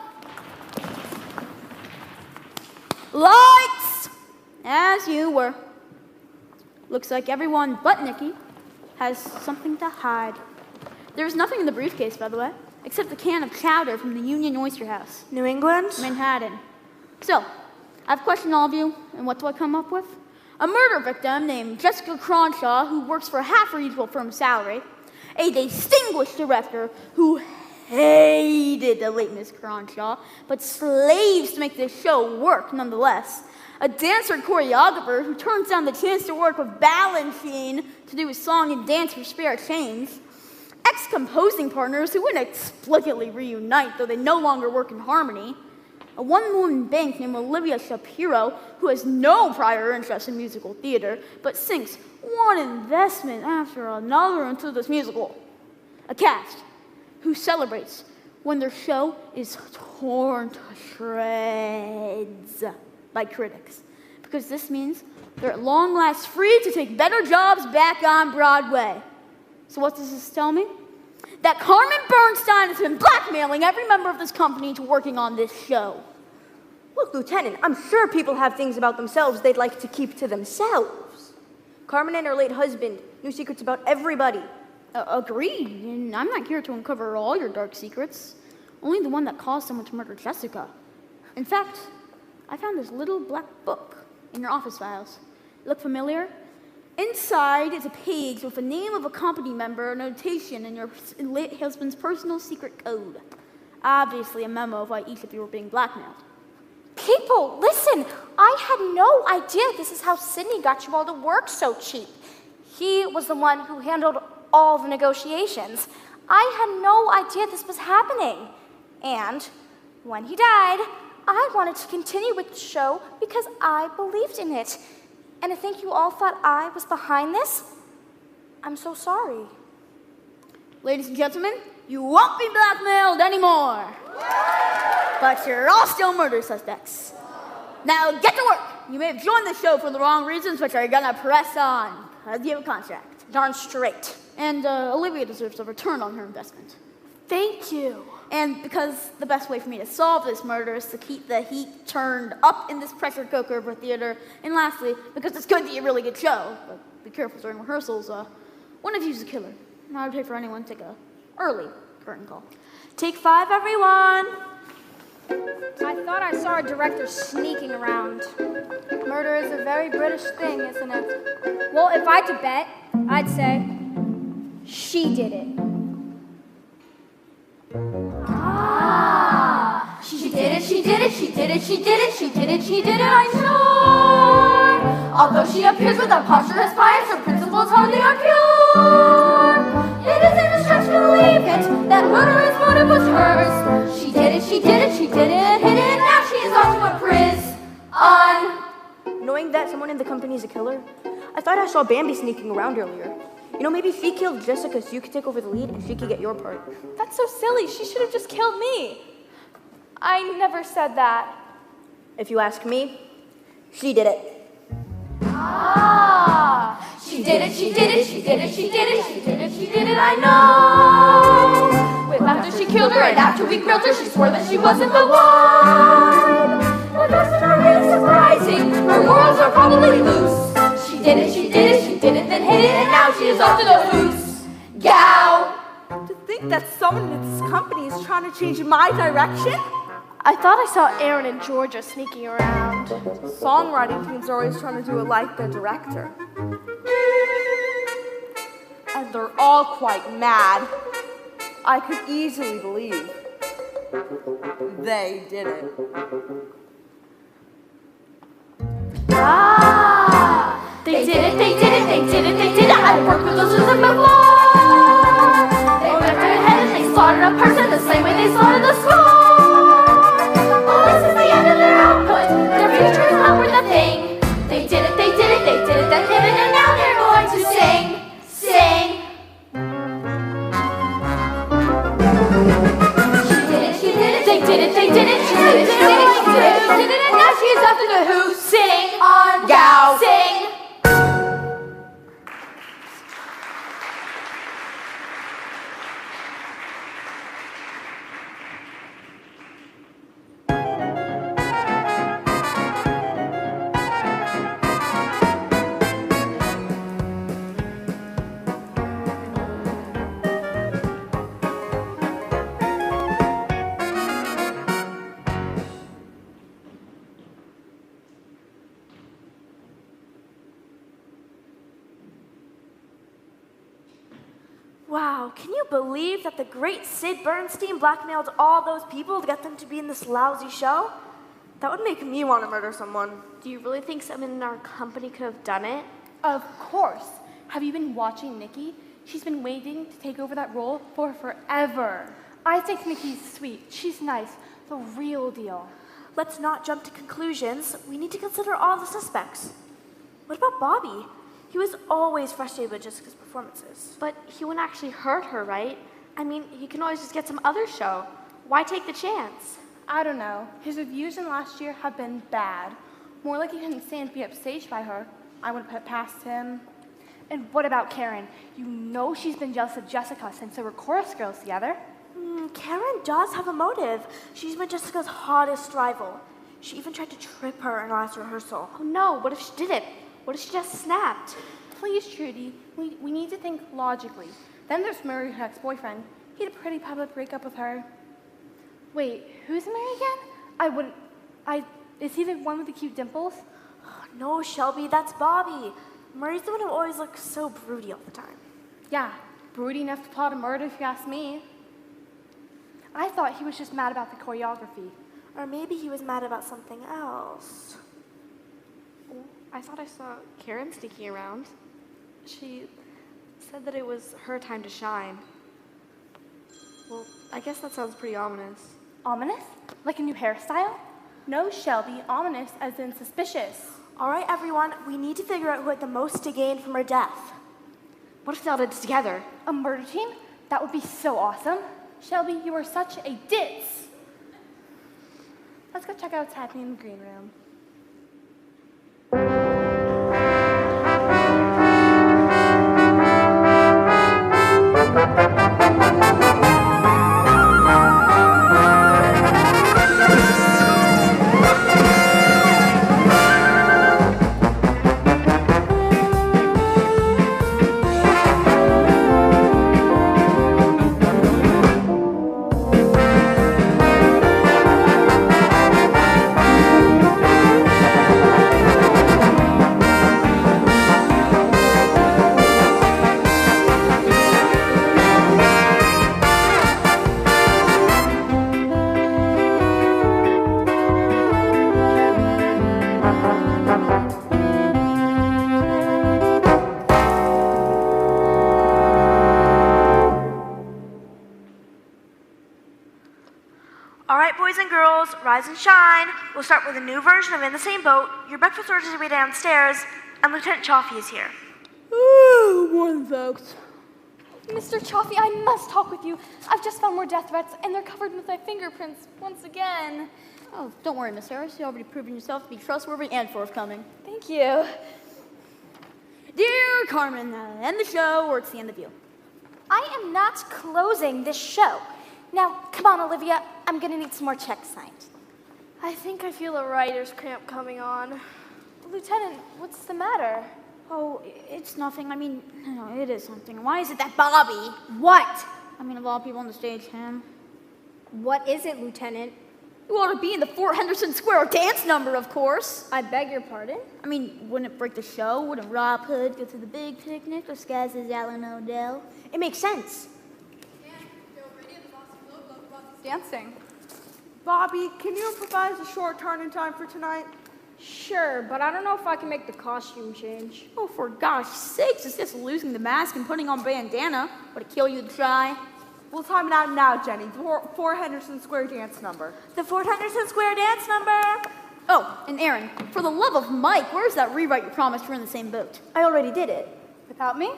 S10: Lights! As you were. Looks like everyone but Nikki has something to hide. There's nothing in the briefcase, by the way, except the can of chowder from the Union Oyster House.
S9: New England?
S10: Manhattan. So, I've questioned all of you, and what do I come up with? A murder victim named Jessica Cronshaw, who works for half her usual firm's salary, a distinguished director who hated the late Miss Cronshaw, but slaves to make this show work nonetheless, a dancer and choreographer who turns down the chance to work with Balanchine to do his song and dance for Spare Change, ex-composing partners who inexplicably reunite, though they no longer work in harmony, a one-woman bank named Olivia Shapiro, who has no prior interest in musical theater, but sinks one investment after another into this musical. A cast who celebrates when their show is torn to shreds by critics, because this means they're at long last free to take better jobs back on Broadway. So what does this tell me? That Carmen Bernstein has been blackmailing every member of this company into working on this show.
S6: Look, Lieutenant, I'm sure people have things about themselves they'd like to keep to themselves. Carmen and her late husband knew secrets about everybody.
S10: Agreed, and I'm not here to uncover all your dark secrets, only the one that caused someone to murder Jessica. In fact, I found this little black book in your office files. Look familiar? Inside is a page with the name of a company member, a notation, and your late husband's personal secret code. Obviously a memo of why each of you were being blackmailed.
S12: People, listen, I had no idea this is how Sydney got you all to work so cheap. He was the one who handled all the negotiations. I had no idea this was happening. And when he died, I wanted to continue with the show because I believed in it. And I think you all thought I was behind this. I'm so sorry.
S10: Ladies and gentlemen, you won't be blackmailed anymore. But you're all still murder suspects. Now get to work. You may have joined the show for the wrong reasons, but you're gonna press on because you have a contract.
S12: Darn straight.
S10: And Olivia deserves a return on her investment.
S12: Thank you.
S10: And because the best way for me to solve this murder is to keep the heat turned up in this pressure cooker for theater. And lastly, because it's going to be a really good show, but be careful during rehearsals, one of you's a killer. And I would pay for anyone to take a early curtain call.
S12: Take 5, everyone.
S7: I thought I saw a director sneaking around. Murder is a very British thing, isn't it?
S12: Well, if I had to bet, I'd say she did it.
S5: She did it, she did it, she did it, she did it, she did it, she did it, I'm sure. Although she appears with a posture as pious, her principles hardly are pure. It isn't a stretch to believe it, that murderous motive was hers. She did it, she did it, she did it, hid it, now she is off to a prison.
S6: Knowing that someone in the company is a killer, I thought I saw Bambi sneaking around earlier. You know, maybe she killed Jessica so you could take over the lead and she could get your part.
S3: That's so silly. She should have just killed me. I never said that.
S6: If you ask me, she did it.
S5: She did it, she did it, she did it, she did it, she did it, she did it, I know. With after she killed her and after we grilled her, she swore that she wasn't the one. Well, that's not really surprising. Her morals are probably loose. She did it, she did it, she did it, then hid it, and now she is off to the loose. Gow!
S8: To think that someone in this company is trying to change my direction?
S3: I thought I saw Aaron and Georgia sneaking around.
S8: Songwriting teams are always trying to do it like their director. And they're all quite mad. I could easily believe they did it.
S5: did it, they did it, they did it, they did it. I've worked with those children before. They went ahead and they slaughtered a person the same way they slaughtered the score. Well, this is the end of their output. Their future is not worth a thing. They did it, they did it, they did it, they did it, and now they're going to sing, sing. She did it, they did it, they did it, she did it, she did it, she did it, she did it, and now she's up to the Who. Sing on, Gow, sing.
S9: Wow, can you believe that the great Sid Bernstein blackmailed all those people to get them to be in this lousy show?
S6: That would make me want to murder someone.
S2: Do you really think someone in our company could have done it?
S11: Of course. Have you been watching Nikki? She's been waiting to take over that role for forever. I think Nikki's sweet. She's nice. The real deal.
S9: Let's not jump to conclusions. We need to consider all the suspects. What about Bobby? He was always frustrated with Jessica's performances.
S2: But he wouldn't actually hurt her, right? I mean, he can always just get some other show. Why take the chance?
S11: I don't know. His reviews in last year have been bad. More like he couldn't stand to be upstaged by her. I wouldn't put it past him. And what about Karen? You know she's been jealous of Jessica since they were chorus girls together.
S9: Karen does have a motive. She's been Jessica's hottest rival. She even tried to trip her in last rehearsal.
S2: Oh no, what if she did it? What if she just snapped?
S11: Please, Trudy, we need to think logically. Then there's Murray, her ex-boyfriend. He had a pretty public breakup with her. Wait, who's Murray again? Is he the one with the cute dimples?
S9: No, Shelby, that's Bobby. Murray's the one who always looks so broody all the time.
S11: Yeah, broody enough to plot a murder if you ask me. I thought he was just mad about the choreography.
S9: Or maybe he was mad about something else.
S2: I thought I saw Karen sneaking around. She said that it was her time to shine. Well, I guess that sounds pretty ominous.
S11: Ominous? Like a new hairstyle? No, Shelby, ominous as in suspicious.
S9: All right, everyone, we need to figure out who had the most to gain from her death.
S2: What if they all did it together?
S11: A murder team? That would be so awesome. Shelby, you are such a ditz. Let's go check out what's happening in the green room.
S9: Boys and girls, rise and shine. We'll start with a new version of In the Same Boat. Your breakfast orders will be downstairs, and Lieutenant Chaffee is here.
S10: Ooh, morning, folks.
S3: Mr. Chaffee, I must talk with you. I've just found more death threats, and they're covered with my fingerprints once again.
S10: Oh, don't worry, Miss Harris. You've already proven yourself to be trustworthy and forthcoming.
S3: Thank you.
S10: Dear Carmen, end the show or it's the end of you.
S12: I am not closing this show. Now, come on, Olivia. I'm going to need some more checks signed.
S2: I think I feel a writer's cramp coming on.
S3: Lieutenant, what's the matter?
S10: Oh, it's nothing. I mean, no, it is something. Why is it that Bobby? What? I mean, of all people on the stage, him.
S13: What is it, Lieutenant?
S10: You ought to be in the Fort Henderson Square dance number, of course.
S13: I beg your pardon?
S10: I mean, wouldn't it break the show? Wouldn't Rob Hood go to the big picnic disguised as Alan Odell?
S13: It makes sense.
S11: Dancing.
S8: Bobby, can you improvise a short turn in time for tonight?
S13: Sure, but I don't know if I can make the costume change.
S10: Oh, for gosh sakes, it's just losing the mask and putting on bandana. Would it kill you to try?
S8: We'll time it out now, Jenny. The 4 Henderson Square dance number.
S7: The Fort Henderson Square dance number.
S10: Oh, and Aaron, for the love of Mike, where's that rewrite you promised we're in the same boat?
S11: I already did it. Without me?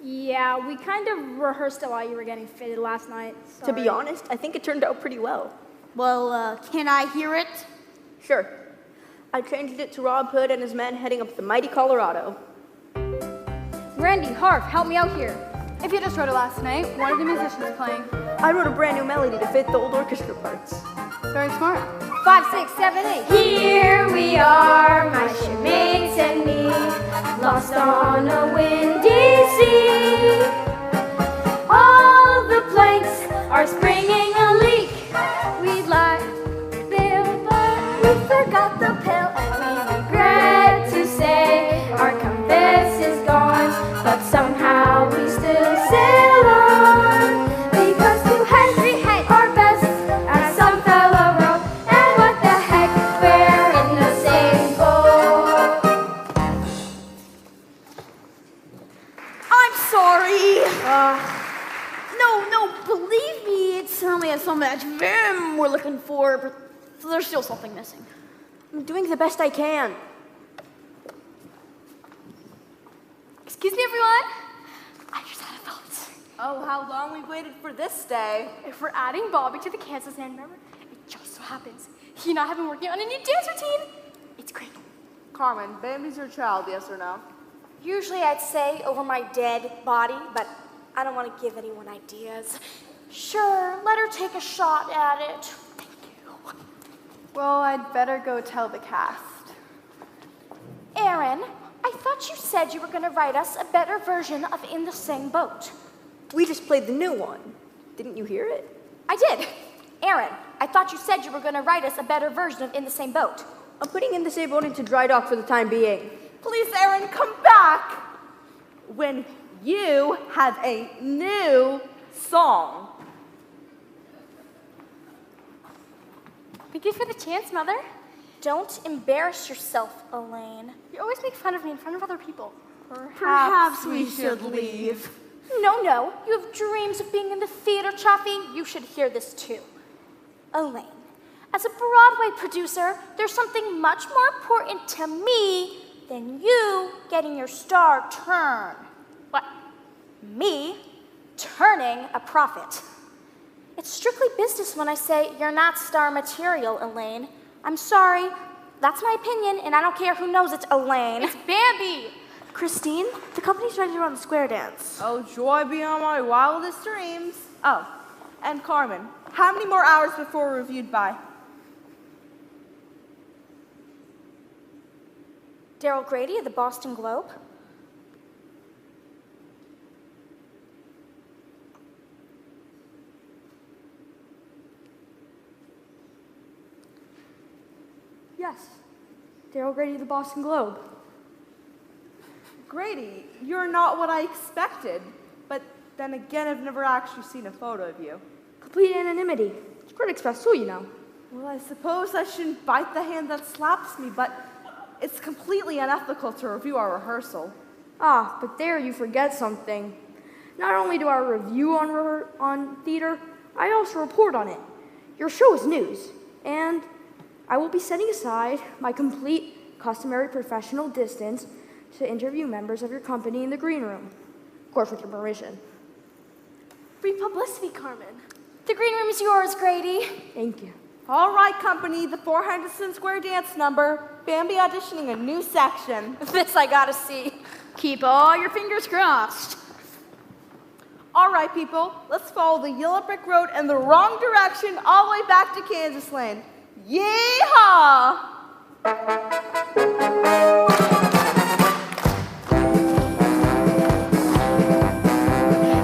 S13: Yeah, we kind of rehearsed it while you were getting fitted last night.
S11: To be honest, I think it turned out pretty well.
S10: Well, can I hear it?
S11: Sure. I changed it to Rob Hood and his men heading up the mighty Colorado.
S13: Randy, Harv, help me out here.
S11: If you just wrote it last night, one of the musicians playing. I wrote a brand new melody to fit the old orchestra parts. Very smart.
S13: 5, 6, 7, 8.
S5: Here we are, my shipmates and me, lost on a windy sea. All the planks are springing a leak. We'd like Bill, but we forgot the pill, and we regret to say our compass is gone, but somehow we still sail on, because 2 heads we hate our best, as some fellow wrote, and what the heck, we're in the same boat.
S10: I'm sorry. No, believe me, it's only a so much vim we're looking for, but there's still something missing.
S11: I'm doing the best I can.
S3: Excuse me, everyone. I just had a thought.
S8: Oh, how long we've waited for this day.
S3: If we're adding Bobby to the Kansas Land member, it just so happens he and I have been working on a new dance routine. It's great.
S8: Carmen, Bambi's your child, yes or no?
S7: Usually I'd say over my dead body, but I don't want to give anyone ideas. Sure, let her take a shot at it. Thank you.
S11: Well, I'd better go tell the cast.
S7: Aaron, I thought you said you were going to write us a better version of In the Same Boat.
S11: We just played the new one. Didn't you hear it?
S7: I did. Aaron, I thought you said you were going to write us a better version of In the Same Boat.
S11: I'm putting In the Same Boat into dry dock for the time being.
S8: Please, Aaron, come back when you have a new song.
S3: Thank you for the chance, Mother.
S7: Don't embarrass yourself, Elaine.
S3: You always make fun of me in front of other people.
S8: Perhaps we should leave.
S7: No, you have dreams of being in the theater, Chaffee. You should hear this too. Elaine, as a Broadway producer, there's something much more important to me than you getting your star turn. What? Me turning a profit. It's strictly business when I say you're not star material, Elaine. I'm sorry, that's my opinion, and I don't care who knows it's Elaine.
S3: It's Bambi!
S9: Christine, the company's ready to run the square dance.
S8: Oh, joy beyond my wildest dreams. Oh, and Carmen, how many more hours before we're reviewed by?
S7: Daryl Grady of the Boston Globe.
S6: Yes, Daryl Grady of the Boston Globe.
S8: Grady, you're not what I expected. But then again, I've never actually seen a photo of you.
S6: Complete anonymity. It's Critics Fest too, you know.
S8: Well, I suppose I shouldn't bite the hand that slaps me, but it's completely unethical to review our rehearsal.
S6: Ah, but there you forget something. Not only do I review on theater, I also report on it. Your show is news, and I will be setting aside my complete customary professional distance to interview members of your company in the green room. Of course, with your permission.
S3: Free publicity, Carmen.
S7: The green room is yours, Grady.
S6: Thank you.
S8: All right, company, the 4 Henderson Square dance number. Bambi auditioning a new section.
S7: This I gotta see.
S10: Keep all your fingers crossed.
S8: All right, people, let's follow the yellow brick road in the wrong direction all the way back to Kansas Land. Yeehaw!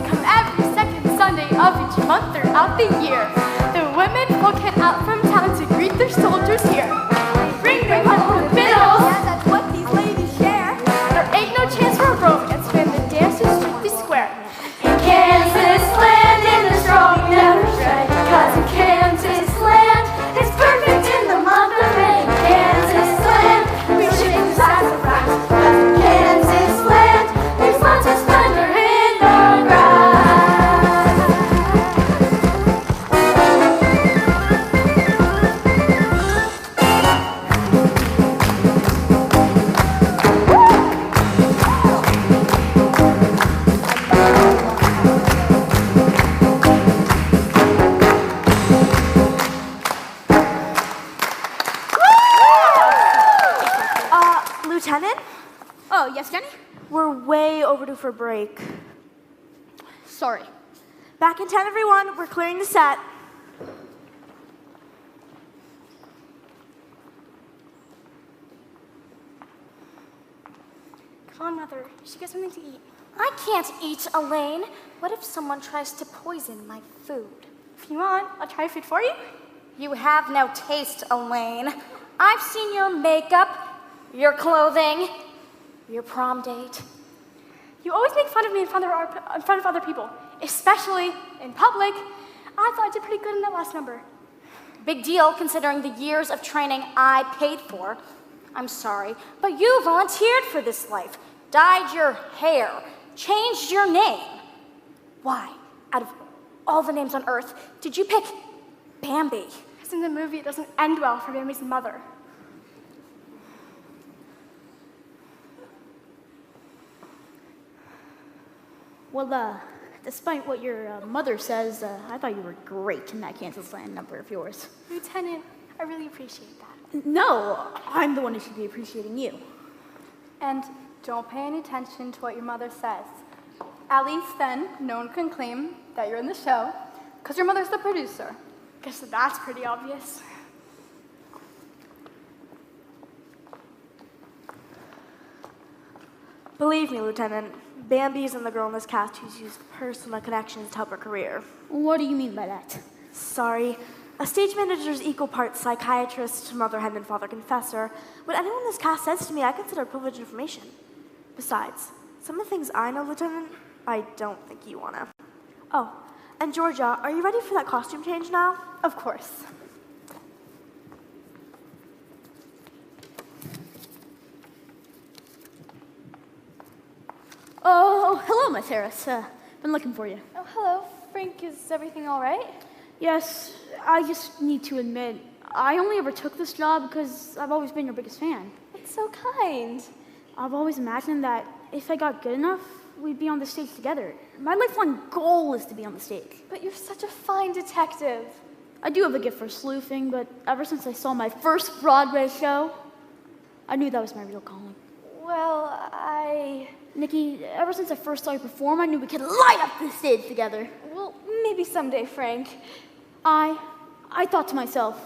S3: Come every second Sunday of each month throughout the year. The women folk head out from town to greet their soldiers here. Ring, ring, home with fiddles.
S7: Yeah, that's what these ladies share.
S3: There ain't no chance for romance when the dance is strictly square.
S5: In Kansas Land, in the strong never shred. 'Cause in Kansas Land, it's perfect in the month of May. Kansas Land,
S9: Lieutenant?
S10: Oh, yes, Jenny?
S9: We're way overdue for a break.
S10: Sorry.
S9: Back in 10, everyone. We're clearing the set.
S13: Come on, Mother. You should get something to eat.
S12: I can't eat, Elaine. What if someone tries to poison my food?
S13: If you want, I'll try food for you.
S12: You have no taste, Elaine. I've seen your makeup, your clothing, your prom date.
S13: You always make fun of me in front of other people, especially in public. I thought I did pretty good in that last number.
S12: Big deal, considering the years of training I paid for. I'm sorry, but you volunteered for this life, dyed your hair, changed your name. Why, out of all the names on Earth, did you pick Bambi?
S13: Because in the movie, it doesn't end well for Bambi's mother.
S10: Well, despite what your mother says, I thought you were great in that Kansas Land number of yours.
S13: Lieutenant, I really appreciate that.
S10: No, I'm the one who should be appreciating you.
S11: And don't pay any attention to what your mother says. At least then, no one can claim that you're in the show, because your mother's the producer.
S13: Guess that's pretty obvious.
S9: Believe me, Lieutenant, Bambi isn't the girl in this cast who's used personal connections to help her career.
S10: What do you mean by that?
S9: Sorry. A stage manager's equal parts psychiatrist, mother hen, and father confessor. What anyone in this cast says to me, I consider privileged information. Besides, some of the things I know, Lieutenant, I don't think you wanna. Oh, and Georgia, are you ready for that costume change now?
S11: Of course.
S10: Oh, hello, Miss Harris. Been looking for you.
S3: Oh, hello. Frank, is everything all right?
S10: Yes, I just need to admit, I only ever took this job because I've always been your biggest fan.
S3: It's so kind.
S10: I've always imagined that if I got good enough, we'd be on the stage together. My lifelong goal is to be on the stage.
S3: But you're such a fine detective.
S10: I do have a gift for sleuthing, but ever since I saw my first Broadway show, I knew that was my real calling.
S3: Well,
S10: Nikki, ever since I first saw you perform, I knew we could light up the stage together.
S3: Well, maybe someday, Frank.
S10: I thought to myself,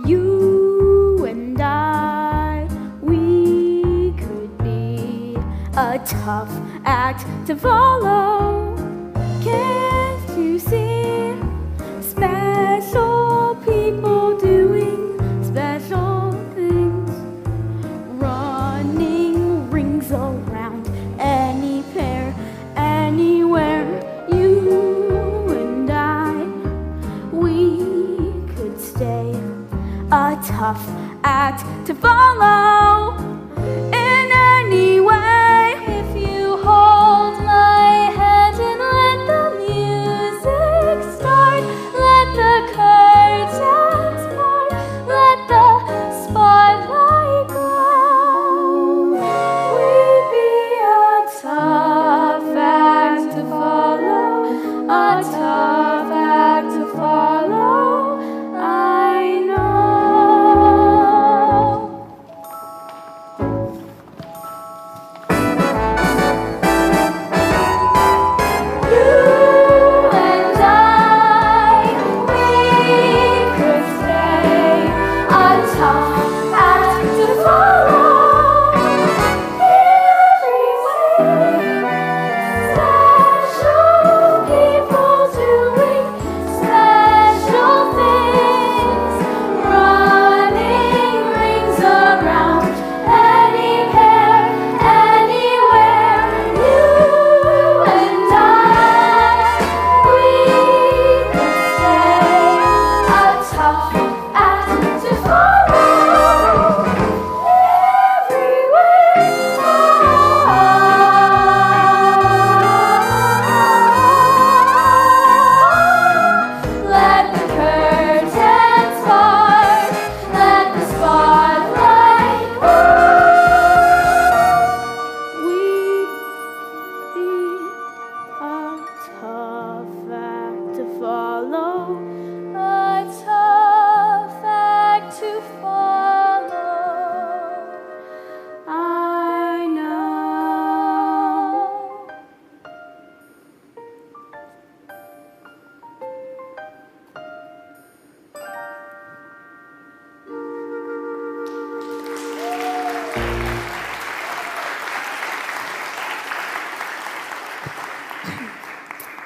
S10: you and I, we could be a tough act to follow. Can't you see special people doing special things, running rings around any pair, anywhere? You and I, we could stay a tough act to follow in any way. If you hold my hand and let the music start, let the curtains part, let the spotlight glow, we'd be a tough act to follow, a tough act to follow, I know.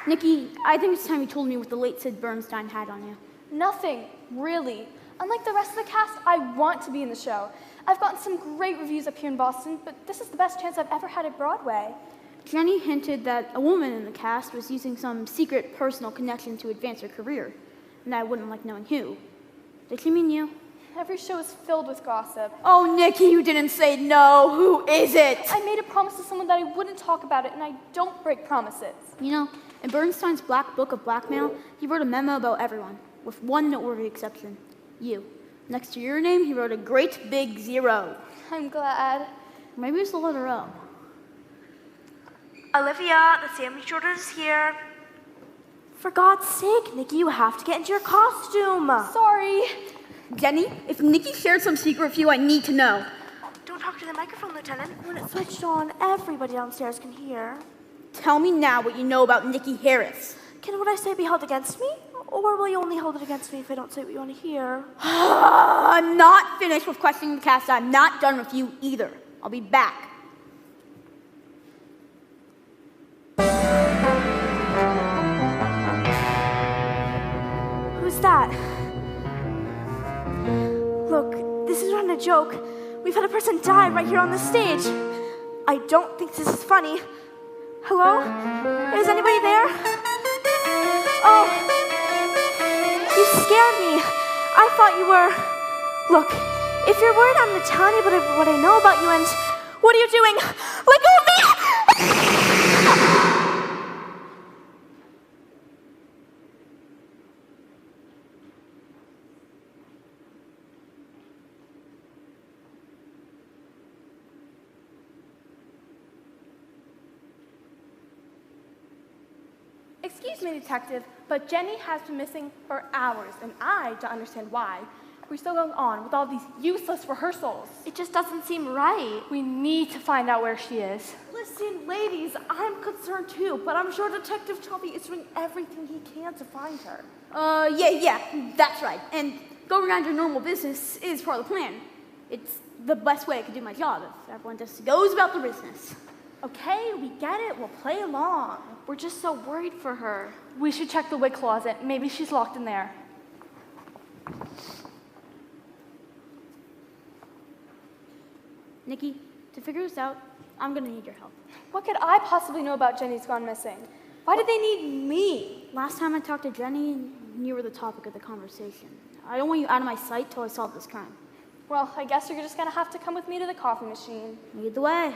S10: Nikki, I think it's time you told me what the late Sid Bernstein had on you.
S3: Nothing, really. Unlike the rest of the cast, I want to be in the show. I've gotten some great reviews up here in Boston, but this is the best chance I've ever had at Broadway.
S10: Jenny hinted that a woman in the cast was using some secret personal connection to advance her career, and I wouldn't like knowing who. Did she mean you?
S3: Every show is filled with gossip.
S10: Oh, Nikki, you didn't say no. Who is it?
S3: I made a promise to someone that I wouldn't talk about it, and I don't break promises.
S10: You know, in Bernstein's Black Book of Blackmail, he wrote a memo about everyone, with one noteworthy exception. You. Next to your name, he wrote a great big 0.
S3: I'm glad.
S10: Maybe it's the letter O.
S9: Olivia, the sandwich order is here. For God's sake, Nikki, you have to get into your costume.
S3: Sorry.
S10: Jenny, if Nikki shared some secret with you, I need to know.
S9: Don't talk to the microphone, Lieutenant. When it's switched on, everybody downstairs can hear.
S10: Tell me now what you know about Nikki Harris.
S9: Can what I say be held against me? Or will you only hold it against me if I don't say what you want to hear?
S10: I'm not finished with questioning the cast. I'm not done with you either. I'll be back.
S9: Who's that? Look, this is not a joke. We've had a person die right here on the stage. I don't think this is funny. Hello? Is anybody there? Oh, you scared me. I thought you were... Look, if you're worried, I'm gonna tell you what I know about you, and what are you doing? Let go of me!
S11: Excuse me, Detective, but Jenny has been missing for hours, and I don't understand why. We're still going on with all these useless rehearsals.
S2: It just doesn't seem right.
S3: We need to find out where she is.
S8: Listen, ladies, I'm concerned too, but I'm sure Detective Toby is doing everything he can to find her.
S10: Yeah, that's right. And going around your normal business is part of the plan. It's the best way I can do my job if everyone just goes about their business.
S11: Okay, we get it. We'll play along.
S2: We're just so worried for her.
S3: We should check the wig closet. Maybe she's locked in there.
S10: Nikki, to figure this out, I'm gonna need your help.
S3: What could I possibly know about Jenny's gone missing? Why did they need me?
S10: Last time I talked to Jenny, you were the topic of the conversation. I don't want you out of my sight till I solve this crime.
S3: Well, I guess you're just gonna have to come with me to the coffee machine.
S10: Lead the way.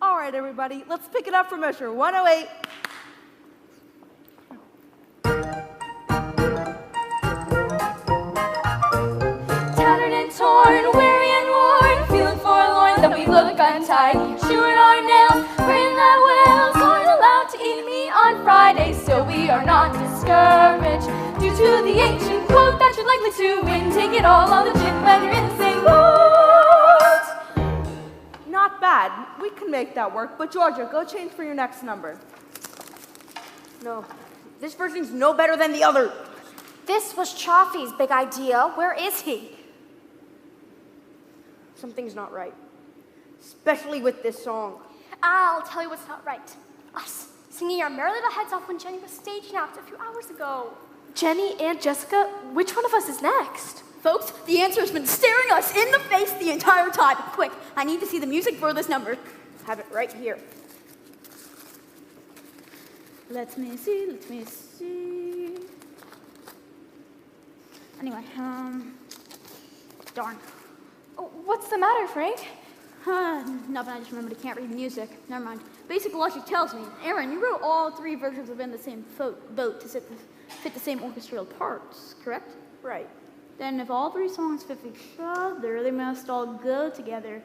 S8: All right, everybody, let's pick it up from measure 108.
S5: Tattered and torn, weary and worn, feeling forlorn, though we look untidy. Chewing our nails, praying that whales aren't allowed to eat meat on Friday. Still, we are not discouraged due to the ancient quote that you're likely to win. Take it all on the chin when you're in the same boat.
S8: Not bad. We can make that work, but Georgia, go change for your next number.
S6: No, this version's no better than the other.
S12: This was Chaffee's big idea. Where is he?
S6: Something's not right, especially with this song.
S13: I'll tell you what's not right. Us. singing our merry little heads off when Jenny was stage napped a few hours ago.
S9: Jenny and Jessica, which one of us is next?
S10: Folks, the answer has been staring us in the face the entire time. Quick, I need to see the music for this number. Have it right here. Let me see. Anyway, darn.
S13: Oh, what's the matter, Frank?
S10: Nothing, I just remembered I can't read music. Never mind. Basic logic tells me, Aaron, you wrote all 3 versions of In the Same Boat to fit the same orchestral parts, correct?
S8: Right.
S10: Then if all 3 songs fit each other, they must all go together.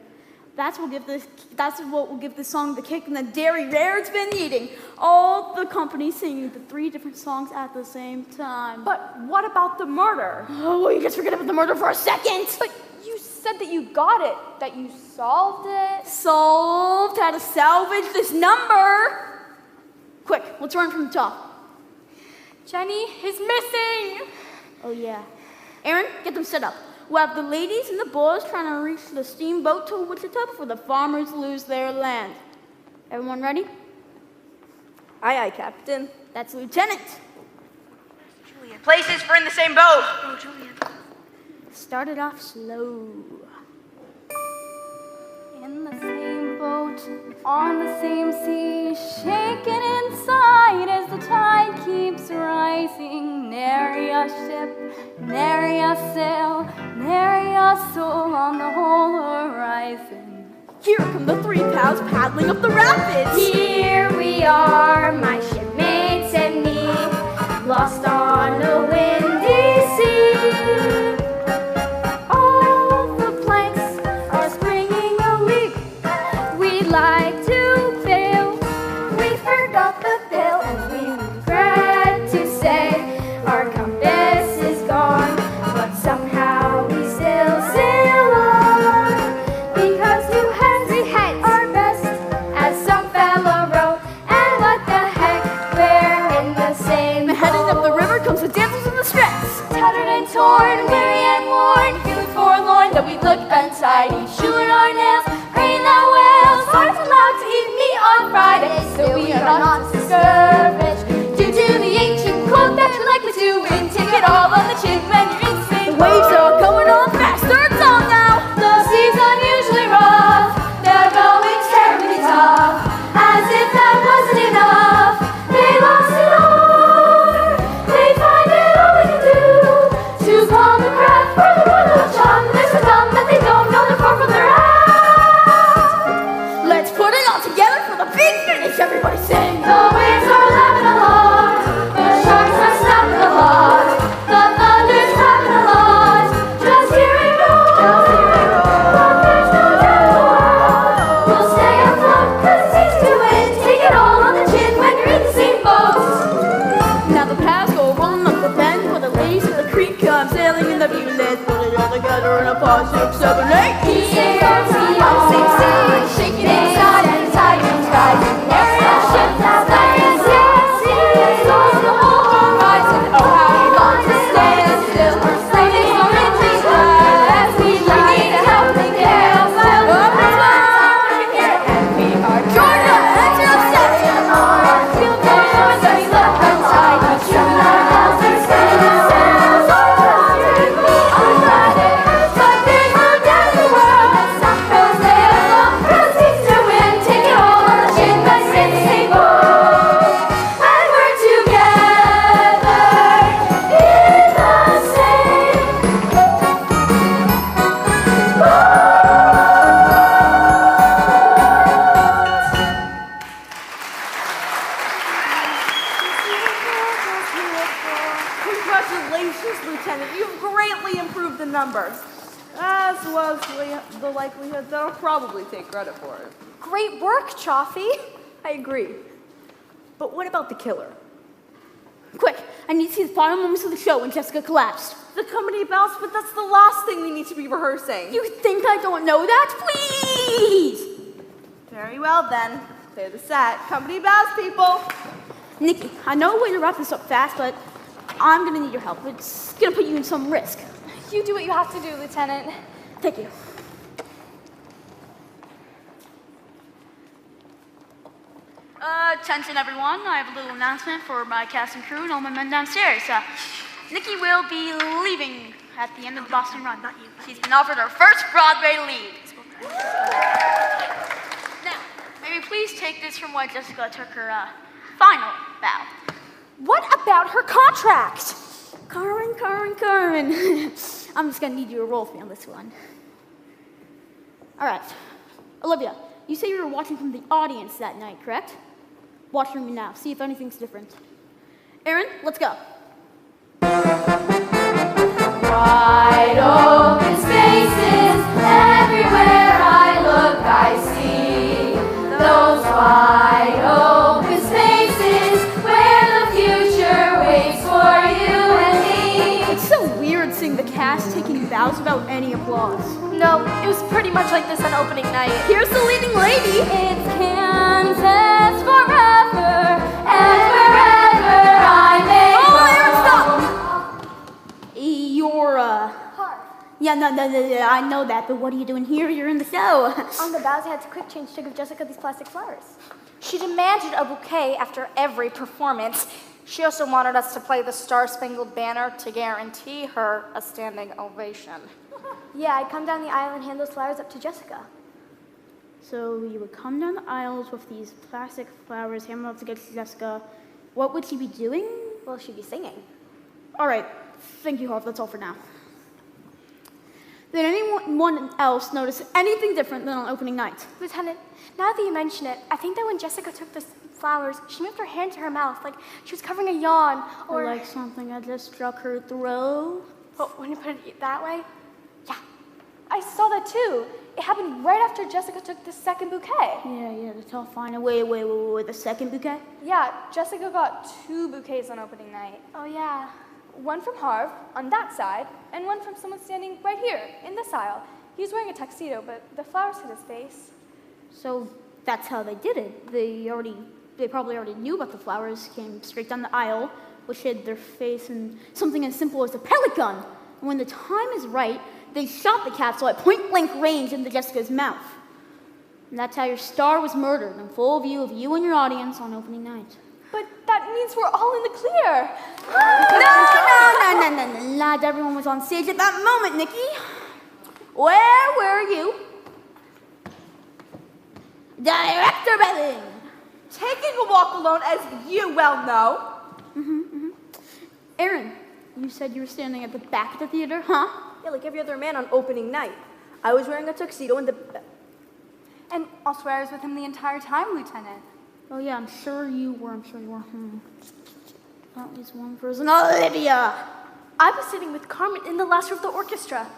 S10: That's what will give this song the kick and the dairy rare it's been needing. All the companies singing the 3 different songs at the same time.
S8: But what about the murder?
S10: Oh, will you just forget about the murder for a second?
S13: But you said that you got it, that you solved it.
S10: Solved how to salvage this number. Quick, let's run from the top.
S13: Jenny is missing.
S10: Oh, yeah. Aaron, get them set up. We'll have the ladies and the boys trying to reach the steamboat to Wichita before the farmers lose their land. Everyone ready?
S8: Aye, aye, Captain.
S10: That's Lieutenant.
S14: Julian. Places for In the Same Boat.
S13: Oh, Julian.
S10: Started off slow.
S5: In the same boat, on the same sea, shaken inside as the tide keeps rising. Nary a ship, nary a sail, nary a soul on the whole horizon.
S10: Here come the 3 pals paddling up the rapids.
S5: Here we are, my shipmates and me, lost on a windy sea. All the planks are springing a leak. We'd like to bail. We forgot the bill and we regret to say our compass is gone, but somehow we still sail on. Because 2 heads are best, as some fellow wrote. And what the heck, we're in the same
S10: Heading up the river comes the damsels in distress.
S5: tattered and torn, weary and worn, feeling forlorn, though we look untidy, chewing our nails, praying that whales aren't allowed to eat meat on Friday. So we are not discouraged due to the ancient quote that you're likely to win. Take it all on the chin when you're in the same
S10: The waves are coming on faster, it's on now.
S5: The sea's unusually rough, they're going terribly tough, as if that wasn't enough. They lost it all, they find it all they can do to calm the craft for the one little chum. They're so dumb that they don't know they're far from their ass.
S10: Let's put it all together for the big finish. Everybody sing.
S5: The waves are laughing along, the sharks are snapping a lot, the thunder's tapping a lot. Just hear it roll, but there's no doubt in the world we'll stay afloat 'cause it's easy to win. Take it all on the chin when you're in the same boat.
S10: Now the paths go rolling up the bend where the ladies of the creek come sailing in the view. Let's put it all together in a 5, 6, 7, 8.
S5: Shaking inside and the tide comes rising. There's a ship that's like a sea on the whole horizon. Oh, how we want to stand still. We're sailing on the trees as we like to help the gale. Well, that's why we're here and we are
S10: Georgia, enter a section.
S5: our field goes as we look outside. We tune our bells and sing sails on Friday. But there's no doubt in the world that some girls stay along. 'Cause it's to win. Take it all on the chin, but stay in the same boat. And we're together in the same
S8: Congratulations, Lieutenant. You've greatly improved the numbers. As was the likelihood that I'll probably take credit for it.
S9: Great work, Chaffee.
S8: I agree. But what about the killer?
S10: Quick, I need to see the final moments of the show when Jessica collapsed.
S8: The company bells, but that's the last thing we need to be rehearsing.
S10: You think I don't know that? Please!
S8: Very well then. Clear the set. Company bells, people.
S10: Nikki, I know a way to wrap this up fast, but I'm gonna need your help. It's gonna put you in some risk.
S13: You do what you have to do, Lieutenant.
S10: Thank you. Attention everyone, I have a little announcement for my cast and crew and all my men downstairs. Nikki will be leaving at the end of the Boston run. Not you. She's been offered her first Broadway lead. Now, may we please take this from when Jessica took her final bow.
S12: What about her contract?
S10: Carmen. I'm just gonna need you to roll with me on this one. All right, Olivia, you say you were watching from the audience that night, correct? Watch from me now, see if anything's different. Aaron, let's go.
S5: Wide open spaces, everywhere I look I see those wide open spaces where the future waits for you and me.
S10: It's so weird seeing the cast taking bows without any applause.
S13: No, it was pretty much like this on opening night.
S10: Here's the leading lady.
S5: It's Kansas forever, and wherever I may go.
S10: You're, Yeah, no, I know that, but what are you doing here? You're in the show.
S13: On the bows, I had to quick change to give Jessica these plastic flowers.
S12: She demanded a bouquet after every performance. She also wanted us to play the Star-Spangled Banner to guarantee her a standing ovation.
S13: Yeah, I'd come down the aisle and hand those flowers up to Jessica.
S10: So you would come down the aisles with these plastic flowers, hand them up to get to Jessica. What would she be doing?
S13: Well, she'd be singing.
S10: All right, thank you, Harv. That's all for now. Did anyone else notice anything different than on opening night?
S13: Lieutenant, now that you mention it, I think that when Jessica took the flowers, she moved her hand to her mouth like she was covering a yawn, or
S10: like something had just struck her throat.
S13: Oh, when you put it that way? Yeah, I saw that too. It happened right after Jessica took the second bouquet.
S10: Yeah, that's all fine. Wait, the second bouquet?
S13: Yeah, Jessica got 2 bouquets on opening night. Oh yeah. One from Harv, on that side, and one from someone standing right here, in this aisle. He was wearing a tuxedo, but the flowers hit his face.
S10: So that's how they did it. They probably already knew about the flowers, came straight down the aisle, which hid their face, and something as simple as a pellet gun. And when the time is right, they shot the capsule at point-blank range into Jessica's mouth. And that's how your star was murdered in full view of you and your audience on opening night.
S13: But that means we're all in the clear.
S10: No. Not everyone was on stage at that moment, Nikki. Where were you? Director Belling.
S8: Taking a walk alone, as you well know.
S10: Aaron, you said you were standing at the back of the theater, huh?
S6: Yeah, like every other man on opening night. I was wearing a tuxedo and
S11: And I'll swear I was with him the entire time, Lieutenant.
S10: Oh yeah, I'm sure you were. That was one person. Olivia!
S13: I was sitting with Carmen in the last row of the orchestra.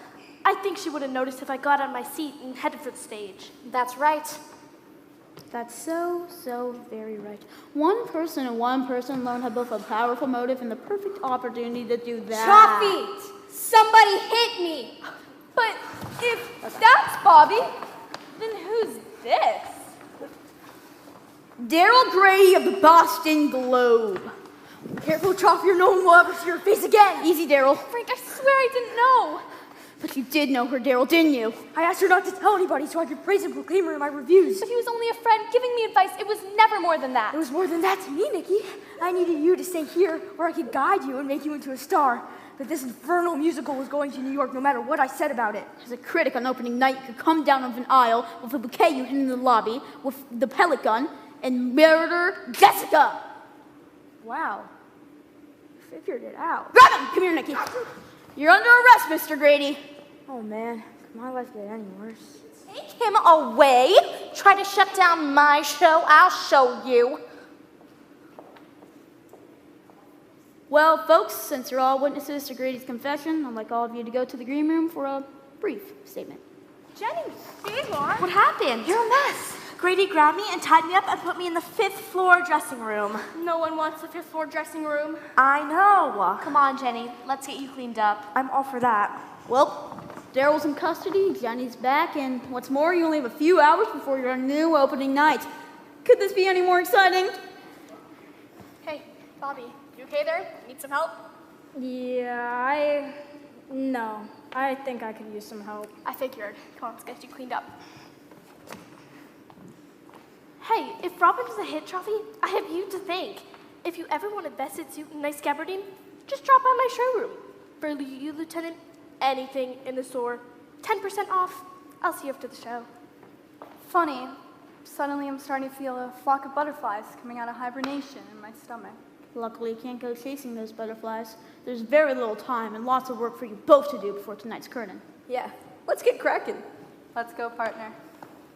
S13: I think she would have noticed if I got on my seat and headed for the stage.
S12: That's right.
S10: That's so very right. One person and one person alone have both a powerful motive and the perfect opportunity to do that.
S9: Trophy! Somebody hit me!
S11: But if that's Bobby, then who's this?
S10: Daryl Grady of the Boston Globe.
S6: Careful, Trophy, or no one will ever see your face again.
S10: Easy, Daryl.
S11: Frank, I swear I didn't know.
S10: But you did know her, Daryl, didn't you?
S6: I asked her not to tell anybody so I could praise and proclaim her in my reviews.
S13: But he was only a friend giving me advice. It was never more than that.
S6: It was more than that to me, Nikki. I needed you to stay here where I could guide you and make you into a star. That this infernal musical was going to New York no matter what I said about it.
S10: As a critic on opening night, you could come down off an aisle with a bouquet you hid in the lobby with the pellet gun and murder Jessica.
S6: Wow. Figured it out.
S10: Grab him! Come here, Nikki. You're under arrest, Mr. Grady.
S6: Oh, man. Could my life get any worse?
S12: Take him away. Try to shut down my show. I'll show you.
S10: Well, folks, since you're all witnesses to Grady's confession, I'd like all of you to go to the green room for a brief statement.
S11: Jenny, Gaylord.
S9: What happened?
S13: You're a mess.
S9: Grady grabbed me and tied me up and put me in the 5th floor dressing room.
S11: No one wants the 5th floor dressing room.
S9: I know.
S13: Come on, Jenny. Let's get you cleaned up.
S9: I'm all for that.
S10: Well, Daryl's in custody, Jenny's back, and what's more, you only have a few hours before your new opening night. Could this be any more exciting?
S13: Hey, Bobby, you okay there? Need some help?
S11: Yeah, No, I think I could use some help.
S13: I figured. Come on, let's get you cleaned up.
S4: Hey, if Robin is a hit trophy, I have you to thank. If you ever want a vested suit and nice gabardine, just drop by my showroom. For you, Lieutenant, anything in the store, 10% off. I'll see you after the show.
S13: Funny. Suddenly I'm starting to feel a flock of butterflies coming out of hibernation in my stomach.
S10: Luckily, you can't go chasing those butterflies. There's very little time and lots of work for you both to do before tonight's curtain.
S8: Yeah, let's get cracking.
S13: Let's go, partner.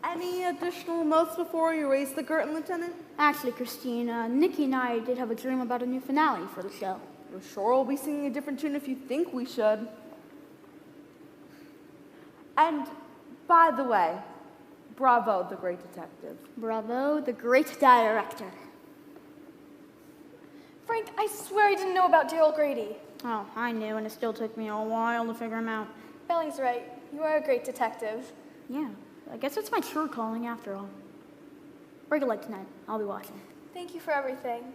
S8: Any additional notes before you raise the curtain, Lieutenant?
S10: Actually, Christine, Nikki and I did have a dream about a new finale for the show.
S8: We're sure we'll be singing a different tune if you think we should. And, by the way, bravo, the great detective.
S10: Bravo, the great director.
S13: Frank, I swear I didn't know about Daryl Grady.
S10: Oh, I knew, and it still took me a while to figure him out.
S13: Belling's right. You are a great detective.
S10: Yeah, I guess it's my true calling after all. Break a leg tonight. I'll be watching.
S13: Thank you for everything.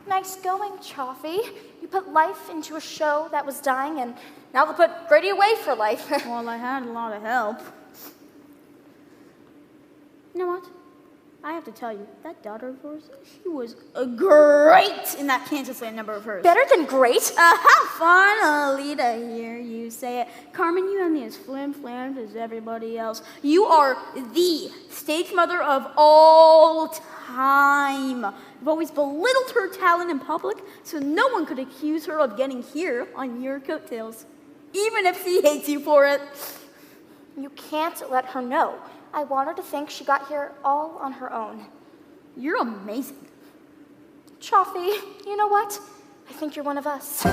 S12: Nice going, Chaffee. You put life into a show that was dying, and now they'll put Grady away for life.
S10: Well, I had a lot of help. You know what? I have to tell you, that daughter of yours, she was great in that Kansas Land number of hers.
S12: Better than great?
S10: How finally to hear you say it. Carmen, you have me as flim-flammed as everybody else. You are the stage mother of all time. You've always belittled her talent in public, so no one could accuse her of getting here on your coattails, even if she hates you for it.
S12: You can't let her know. I want her to think she got here all on her own.
S10: You're amazing.
S12: Chaffee, you know what? I think you're one of us.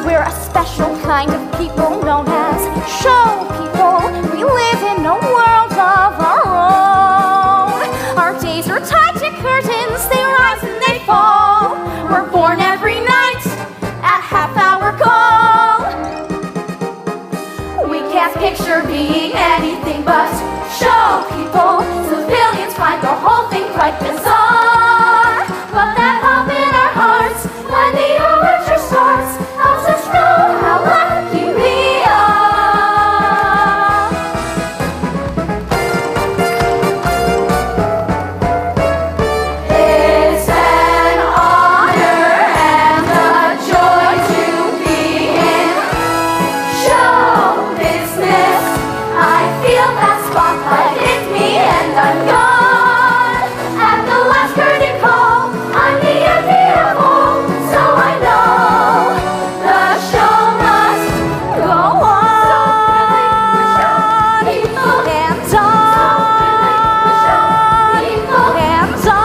S12: We're a special kind of people known as show people. We live in a world of our own. Our days are tied to curtains, they rise and they fall. We're born every night at half-hour call.
S5: Can't picture being anything but show people. Civilians find the whole thing quite bizarre. But that hope in our hearts when the overture starts helps us know how lucky we are. It's an honor and a joy to be in show business. I feel that spotlight hit me and I'm gone. At the last curtain call, I'm the empty of all, so I know the show must go on. People hands on. People hands on.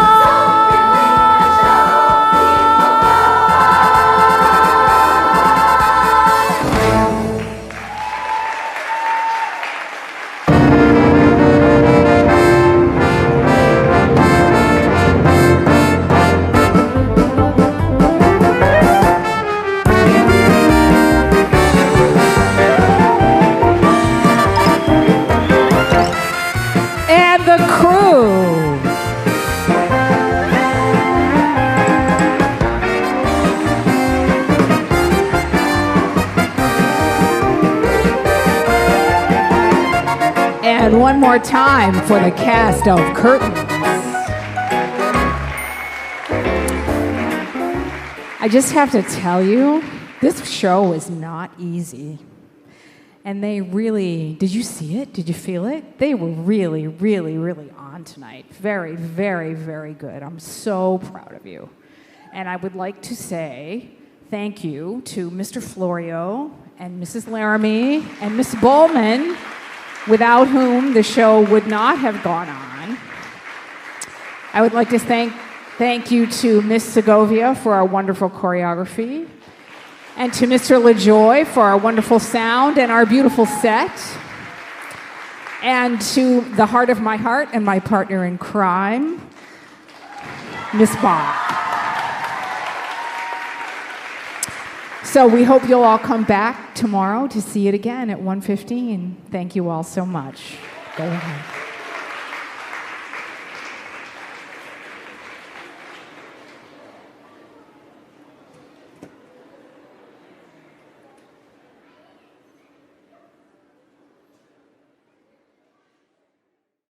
S1: And the crew. And one more time for the cast of Curtains. I just have to tell you, this show is not easy. And they really, did you see it? Did you feel it? They were really, really, really on tonight. Very, very, very good. I'm so proud of you. And I would like to say thank you to Mr. Florio and Mrs. Laramie and Miss Bowman, without whom the show would not have gone on. I would like to thank you to Miss Segovia for our wonderful choreography, and to Mr. LaJoy for our wonderful sound and our beautiful set, and to the heart of my heart and my partner in crime, Miss Bob. So we hope you'll all come back tomorrow to see it again at 1:15. Thank you all so much. Go ahead.